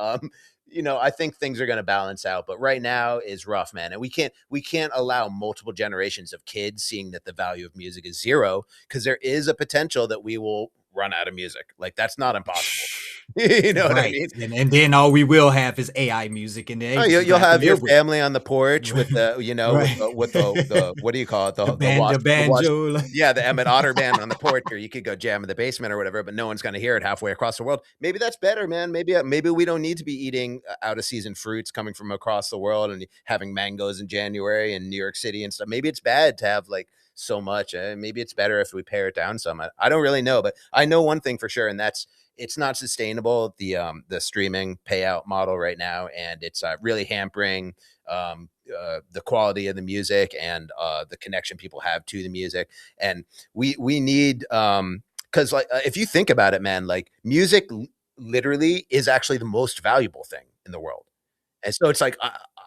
you know, I think things are going to balance out. But right now is rough, man, and we can't allow multiple generations of kids seeing that the value of music is zero because there is a potential that we will run out of music. Like that's not impossible. You know what I Right. mean? And then all we will have is AI music, and Oh, then you'll have your family on the porch with the, you know, right. with the what do you call it? The banjo. Yeah, the Emmett Otter band on the porch, or you could go jam in the basement or whatever, but no one's going to hear it halfway across the world. Maybe that's better, man. Maybe we don't need to be eating out of season fruits coming from across the world and having mangoes in January in New York City and stuff. Maybe it's bad to have like so much. Maybe it's better if we pare it down some. I don't really know, but I know one thing for sure, and that's it's not sustainable, the streaming payout model right now, and it's really hampering the quality of the music and the connection people have to the music. And we need because like if you think about it, man, like music literally is actually the most valuable thing in the world. And so it's like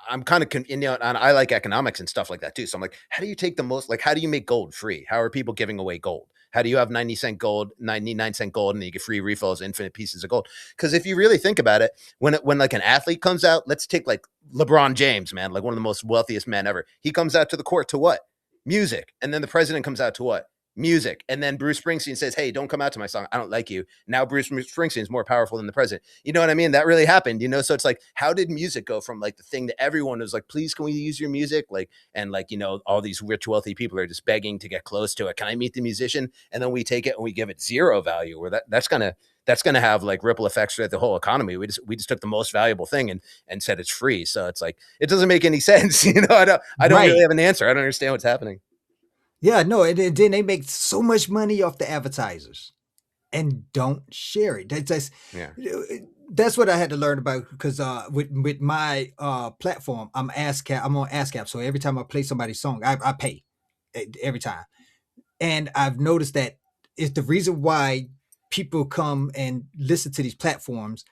I'm kind of, you know, and I like economics and stuff like that too. So I'm like, how do you take the most? Like, how do you make gold free? How are people giving away gold? How do you have 90-cent gold, 99-cent gold, and you get free refills, infinite pieces of gold? Because if you really think about it, when like an athlete comes out, let's take like LeBron James, man, like one of the most wealthiest men ever. He comes out to the court to what? Music. And then the president comes out to what? Music. And then Bruce Springsteen says, hey, don't come out to my song. I don't like you. Now Bruce Springsteen is more powerful than the president. You know what I mean? That really happened, you know? So it's like, how did music go from like the thing that everyone was like, please, can we use your music? Like, and like, you know, all these rich, wealthy people are just begging to get close to it. Can I meet the musician? And then we take it and we give it zero value, where that's going to have like ripple effects throughout the whole economy. We just took the most valuable thing and said it's free. So it's like, it doesn't make any sense. You know, I don't really have an answer. I don't understand what's happening. Yeah, no, and then they make so much money off the advertisers and don't share it. Yeah. That's what I had to learn about because with my platform, I'm on ASCAP. So every time I play somebody's song, I pay every time. And I've noticed that it's the reason why people come and listen to these platforms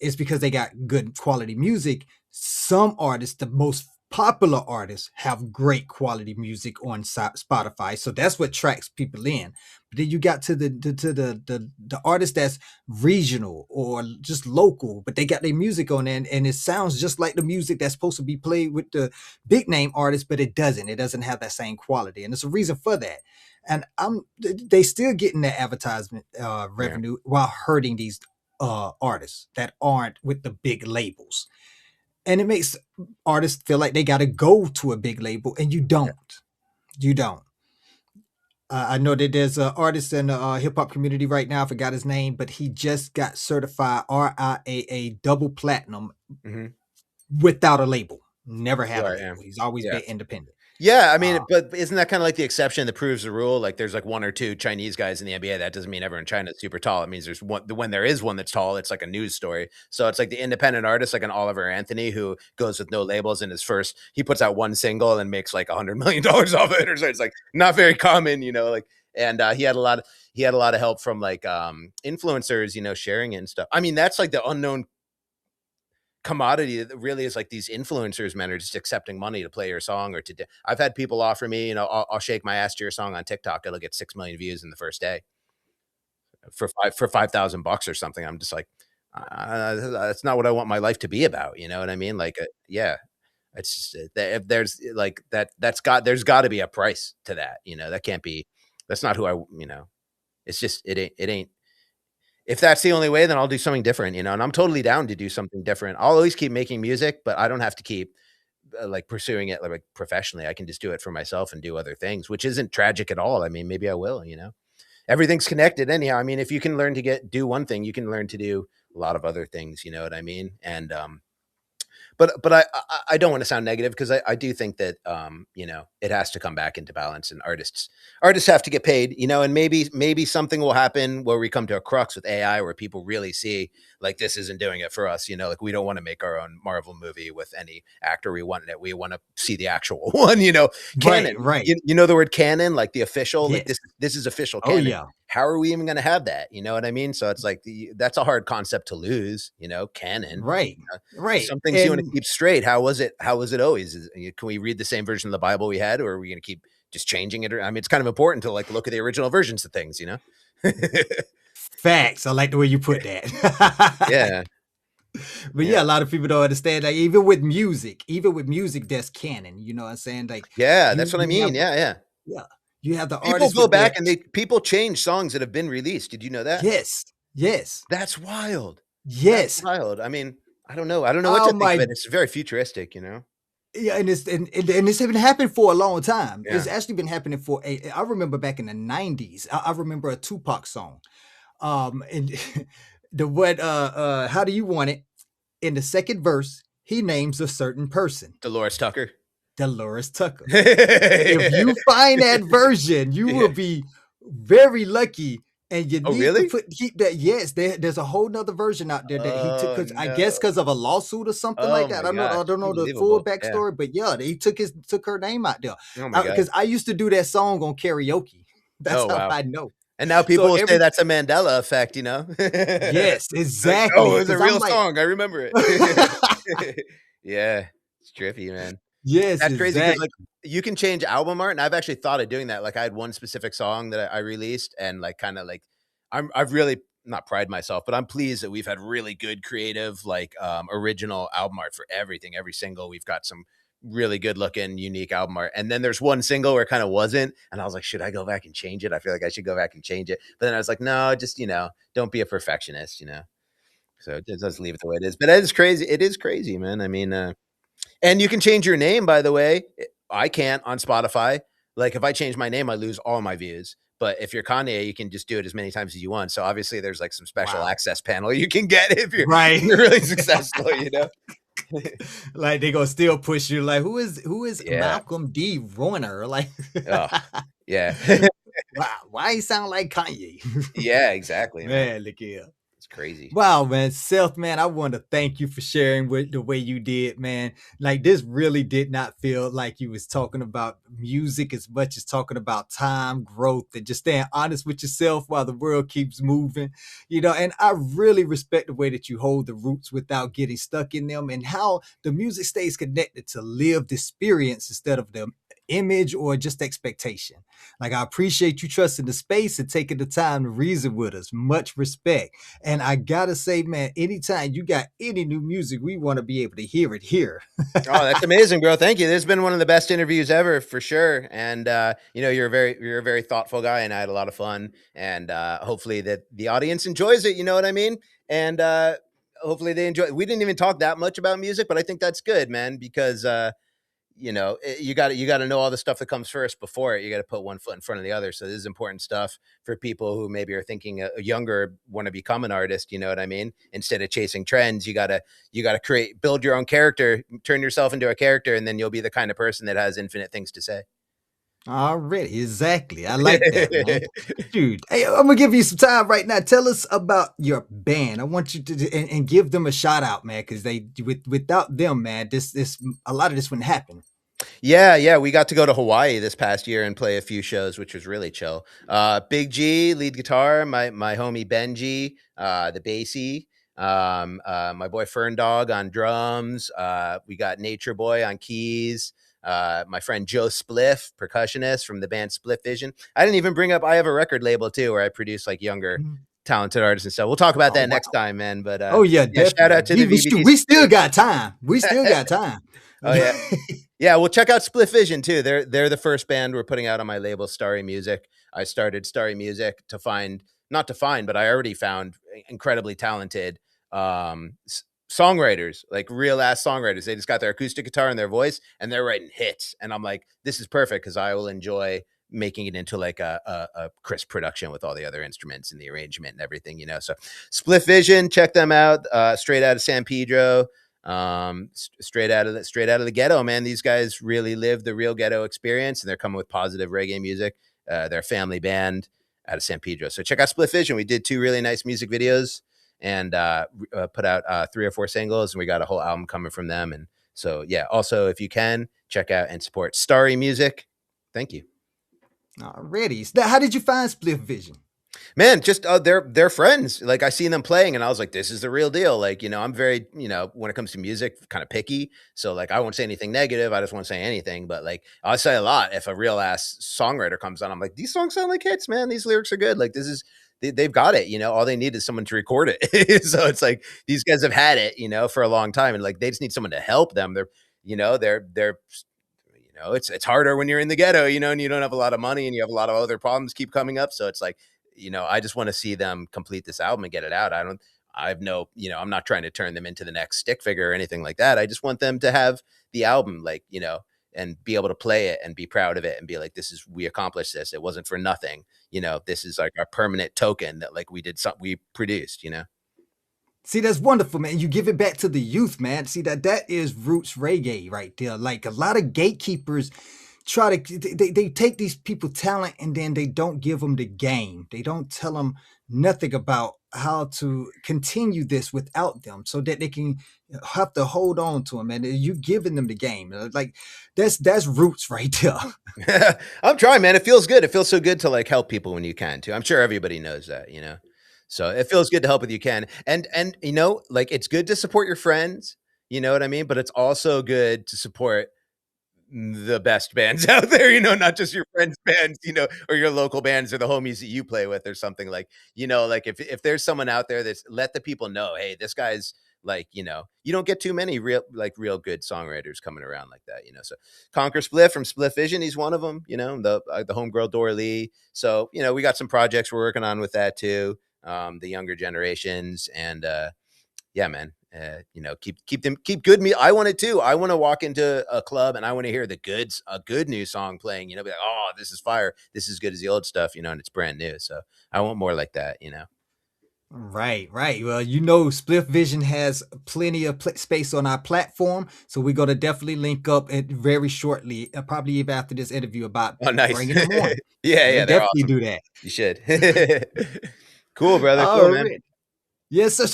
is because they got good quality music. Some artists, the most popular artists have great quality music on Spotify, so that's what tracks people in. But then you got to the artist that's regional or just local, but they got their music on there, and it sounds just like the music that's supposed to be played with the big name artists, but it doesn't. It doesn't have that same quality, and there's a reason for that. And they still getting that advertisement Yeah. revenue while hurting these artists that aren't with the big labels, and it makes artists feel like they got to go to a big label, and you Yeah. don't. You don't. I know that there's an artist in the hip hop community right now. I forgot his name, but he just got certified RIAA double platinum Hmm. without a label. Never had a Right. Yeah. label. He's always Yeah. been independent. Yeah, I Uh, mean, but isn't that kind of like the exception that proves the rule? Like, there's like one or two Chinese guys in the NBA. That doesn't mean everyone in China is super tall. It means there's one. When there is one that's tall, it's like a news story. So it's like the independent artist, like an Oliver Anthony, who goes with no labels. In his first, he puts out one single and makes like $100 million off it, or so. It's like not very common, like. And he had a lot of help from like influencers, sharing it and stuff. I mean, that's like the unknown commodity that really is like these influencers, men, are just accepting money to play your song or I've had people offer me, I'll shake my ass to your song on TikTok. It'll get 6 million views in the first day for $5,000 or something. I'm just like, that's not what I want my life to be about. You know what I mean? Like, yeah, it's just, if there's like there's got to be a price to that. That can't be, that's not who it's just, it ain't, if that's the only way, then I'll do something different, and I'm totally down to do something different. I'll always keep making music, but I don't have to keep like pursuing it like professionally. I can just do it for myself and do other things, which isn't tragic at all. I mean, maybe I will. Everything's connected anyhow. I mean, if you can learn to do one thing, you can learn to do a lot of other things. You know what I mean? And but I don't want to sound negative, because I do think that it has to come back into balance, and artists have to get paid, and maybe something will happen where we come to a crux with AI, where people really see like this isn't doing it for us, like we don't want to make our own Marvel movie with any actor we want in it. We want to see the actual one, right, canon. right. You know the word canon, like the official, like Yes. this is official Oh canon. yeah. How are we even going to have that? You know what I mean? So it's like that's a hard concept to lose, canon. Right. Right. Some things you want to And keep straight. How was it? How was it always? Can we read the same version of the Bible we had, or are we going to keep just changing it? I mean, it's kind of important to like look at the original versions of things. facts. I like the way you put that. Yeah, But yeah, yeah, a lot of people don't understand. Like even with music, that's canon. You know what I'm saying? Like yeah. you That's what I you have mean. Yeah, yeah. yeah, you have the People artists go with back their and people change songs that have been released. Did you know that? yes, yes, That's wild. That's yes. wild. I mean, I don't know. I don't know what Oh to think of my it. It's very futuristic. yeah, and it's been happening for a long time. It's Yeah. actually been happening for a. I remember back in the '90s. I remember a Tupac song. And the what how do you want it? In the second verse, he names a certain person, Dolores Tucker. Dolores Tucker. If Yeah. you find that version, you will be very lucky. And you Oh, need to really? keep that. Yes, there's a whole nother version out there that he took, Oh because I guess no. because of a lawsuit or something like Oh that. my gosh. I don't know the full Unbelievable. Yeah. backstory, but yeah, he took her name out there. Oh my god. Because I used to do that song on karaoke. That's Oh how wow. I know. And now So people will say every that's a Mandela effect. yes, Like, "Oh, exactly. it was a Because I'm real like, song, I remember it." Yeah, it's trippy, man. yes, That's crazy because exactly. like, you can change album art, and I've actually thought of doing that. Like, I had one specific song that I released, and, like, kinda, like I've really not pride myself, but I'm pleased that we've had really good creative, like, original album art for everything, every single. We've got some really good looking, unique album art, and then there's one single where it kinda wasn't, and I was like, "Should I go back and change it? I feel like I should go back and change it." But then I was like, "No, just, don't be a perfectionist." So just leave it the way it is. But it is crazy, man. I mean, and you can change your name, by the way. I can't on Spotify. Like, if I change my name, I lose all my views. But if you're Kanye, you can just do it as many times as you want. So obviously, there's like some special Wow. access panel you can get if you're Right. you're really successful. Like they gonna still push you. Like who is Yeah. Malcolm D. Ruiner? Like Oh, yeah. why he sound like Kanye? Yeah. Exactly, man. Man, look here. It's Crazy. Wow, man. Seth, man, I want to thank you for sharing with the way you did, man. Like this really did not feel like you was talking about music as much as talking about time, growth, and just staying honest with yourself while the world keeps moving. And I really respect the way that you hold the roots without getting stuck in them and how the music stays connected to lived experience instead of the image or just expectation. Like I appreciate you trusting the space and taking the time to reason with us. Much respect. And I gotta say, man, anytime you got any new music, we want to be able to hear it here. Oh, that's amazing, bro. Thank you. This has been one of the best interviews ever for sure. And you're a very thoughtful guy, and I had a lot of fun. And hopefully that the audience enjoys it. You know what I mean? And hopefully they enjoy. We didn't even talk that much about music, but I think that's good, man, because you got to know all the stuff that comes first before it. You got to put one foot in front of the other. So this is important stuff for people who maybe are thinking younger, want to become an artist. You know what I mean? Instead of chasing trends, you got to build your own character, turn yourself into a character, and then you'll be the kind of person that has infinite things to say. Already, exactly. I like that, man. Dude, hey, I'm gonna give you some time right now. Tell us about your band. I want you to and give them a shout out, man, because without them, man, this a lot of this wouldn't happen. Yeah, yeah, we got to go to Hawaii this past year and play a few shows, which was really chill. Big G, lead guitar, my homie Benji, the bassy, my boy Fern Dog on drums. We got Nature Boy on keys. My friend Joe Spliff, percussionist from the band Spliff Vision. I didn't even bring up. I have a record label too, where I produce like younger, Mm. talented artists and stuff. We'll talk about Oh that next wow. time, man. But Oh yeah, yeah, shout definitely. out to the We VBDC still too. got time. We still got time. Oh yeah. Yeah, well, check out Split Vision too. They're the first band we're putting out on my label, Starry Music. I started Starry Music to find, not to find, but I already found incredibly talented songwriters, like real ass songwriters. They just got their acoustic guitar and their voice, and they're writing hits. And I'm like, this is perfect because I will enjoy making it into like a crisp production with all the other instruments and the arrangement and everything, you know. So Split Vision, check them out. Straight out of San Pedro, straight out of the ghetto, man. These guys really live the real ghetto experience, and they're coming with positive reggae music. They're a family band out of San Pedro, so check out Split Vision. We did two really nice music videos and put out 3 or 4 singles, and we got a whole album coming from them. And so yeah, also if you can, check out and support Starry Music. Thank you. Already. Now, how did you find Split Vision? Man, just they're friends. Like I seen them playing, and I was like, this is the real deal. Like, I'm very, when it comes to music, kind of picky. So like, I won't say anything negative. I just won't say anything. But like, I'll say a lot if a real ass songwriter comes on. I'm like, these songs sound like hits, man. These lyrics are good. Like, this is they've got it. All they need is someone to record it. So it's like these guys have had it, for a long time, and like they just need someone to help them. They're it's harder when you're in the ghetto, and you don't have a lot of money and you have a lot of other problems keep coming up. So it's like, I just want to see them complete this album and get it out. I'm not trying to turn them into the next stick figure or anything like that. I just want them to have the album, like, and be able to play it and be proud of it and be like, we accomplished this. It wasn't for nothing. This is like our permanent token that like we did something we produced. See, that's wonderful, man. You give it back to the youth, man. See that is roots reggae right there. Like a lot of gatekeepers try to they take these people talent and then they don't give them the game. They don't tell them nothing about how to continue this without them so that they can have to hold on to them, and you giving them the game. Like that's roots right there. I'm trying, man. It feels good. It feels so good to like help people when you can too. I'm sure everybody knows that. So it feels good to help if you can. And like it's good to support your friends, you know what I mean? But it's also good to support the best bands out there, not just your friends' bands, or your local bands or the homies that you play with or something like, like if there's someone out there that's let the people know, hey, this guy's like, you don't get too many real good songwriters coming around like that. So Conquer Spliff from Spliff Vision, he's one of them, the homegirl Dora Lee. So, we got some projects we're working on with that too. The younger generations and, yeah, man. Keep good. I want it too. I want to walk into a club and I want to hear a good new song playing. Be like, oh, this is fire. This is good as the old stuff. And it's brand new. So I want more like that. Right, right. Well, Spliff Vision has plenty of space on our platform, so we're gonna definitely link up it very shortly, probably even after this interview about Oh, nice. bringing them on. Yeah, We'll yeah, they're definitely awesome. do that. You should. Cool, brother. All Cool, man. right. Yes. So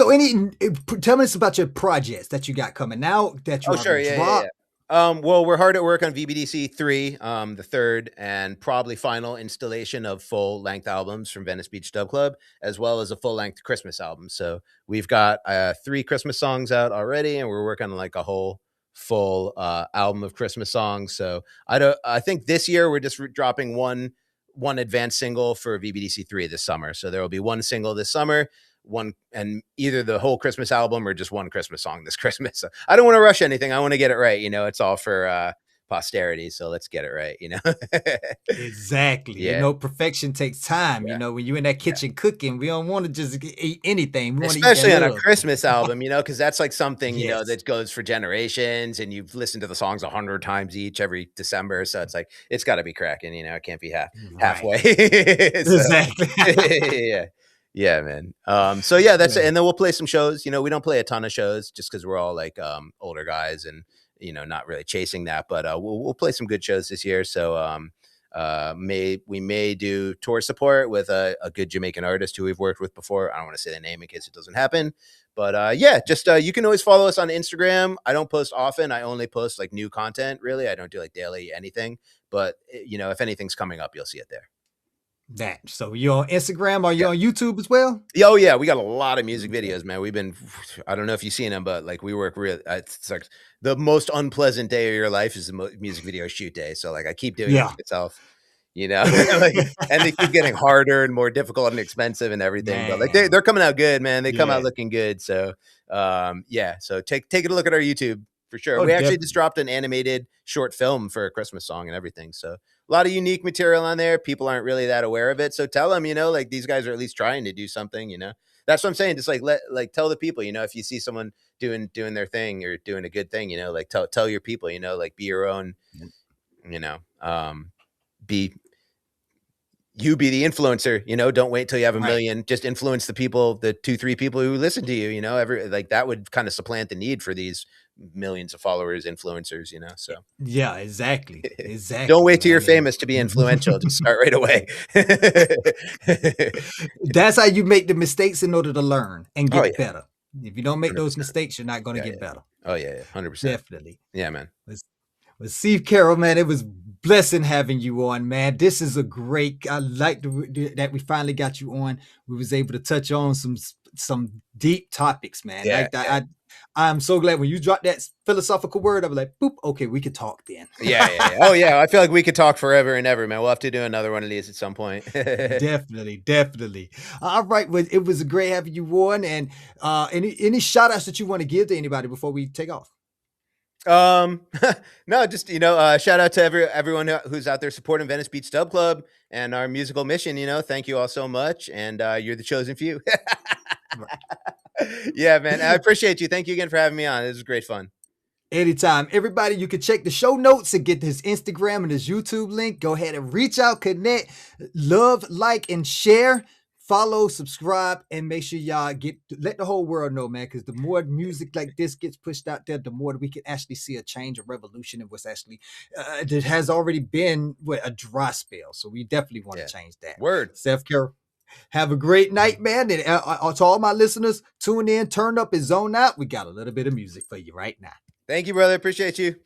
tell me about your projects that you got coming out that you Oh, sure. already Yeah, yeah, yeah. dropped. Well, we're hard at work on VBDC 3, the third and probably final installation of full length albums from Venice Beach Dub Club, as well as a full length Christmas album. So we've got 3 Christmas songs out already, and we're working on like a whole full album of Christmas songs. So I think this year we're just dropping one advanced single for VBDC 3 this summer. So there will be one single this summer, one, and either the whole Christmas album or just one Christmas song this Christmas. So I don't want to rush anything. I want to get it right. It's all for posterity. So let's get it right. Exactly. Yeah. Perfection takes time. Yeah. When you're in that Yeah. kitchen cooking, we don't want to just eat anything. We want to eat that Especially on a love. Christmas album, because that's like something, Yes. that goes for generations and you've listened to the songs 100 times each every December. So it's like, it's got to be cracking, it can't be Right. halfway. So, Exactly. yeah. Yeah, man. So yeah, that's it. Yeah. And then we'll play some shows. We don't play a ton of shows just because we're all like older guys and not really chasing that. But we'll play some good shows this year. So we may do tour support with a good Jamaican artist who we've worked with before. I don't want to say the name in case it doesn't happen. But yeah, just you can always follow us on Instagram. I don't post often. I only post like new content, really. I don't do like daily anything. But if anything's coming up, you'll see it there. That. So you're on Instagram or Yeah. you're on YouTube as well? Oh yeah, we got a lot of music Okay. videos, man. I don't know if you've seen them, but like we work real. It's like the most unpleasant day of your life is the music video shoot day. So like I keep doing it Yeah. to myself, like, and they keep getting harder and more difficult and expensive and everything. But like Man. they're coming out good, man. They come out Yeah. looking good. So yeah. So take a look at our YouTube for sure. Oh, We actually just definitely. dropped an animated short film for a Christmas song and everything. So a lot of unique material on there. People aren't really that aware of it. So tell them, like these guys are at least trying to do something. That's what I'm saying. Just tell the people, if you see someone doing their thing or doing a good thing, like tell your people, like be your own, you know, be be the influencer, don't wait till you have a Right. million, just influence the people, the 2, 3 people who listen to you, every like that would kind of supplant the need for these millions of followers, influencers. So Yeah, exactly. don't Exactly, wait till you're man. And famous to be influential. Just start right away. that's how you make the mistakes in order to learn and Oh get yeah, better. If you don't make those 100%. mistakes, you're not going to Yeah, get yeah. better. Oh yeah, yeah, 100%. Definitely. Yeah, man. Well, Seth Caro, man, it was blessing having you on, man. This is a great. I like that we finally got you on. We was able to touch on some deep topics, man. Yeah, Like that, I'm so glad when you dropped that philosophical word. I was like, boop, okay, we could talk then. yeah, yeah, yeah. Oh yeah, I feel like we could talk forever and ever, man. We'll have to do another one of these at some point. Definitely, definitely. All right, well, it was great having you on. And any shout outs that you want to give to anybody before we take off? Um, no, just shout out to everyone who's out there supporting Venice Beach Dub Club and our musical mission. Thank you all so much, and you're the chosen few. Yeah, man, I appreciate you. Thank you again for having me on. This was great fun. Anytime. Everybody, you can check the show notes and get his Instagram and his YouTube link. Go ahead and reach out, connect, love, like, and share. Follow, subscribe, and make sure y'all let the whole world know, man. Because the more music like this gets pushed out there, the more we can actually see a change, a revolution, and what's actually that has already been a dry spell. So we definitely want Yeah. to change that. Word. Seth Caro, have a great night, man. And to all my listeners, tune in, turn up, and zone out. We got a little bit of music for you right now. Thank you, brother. Appreciate you.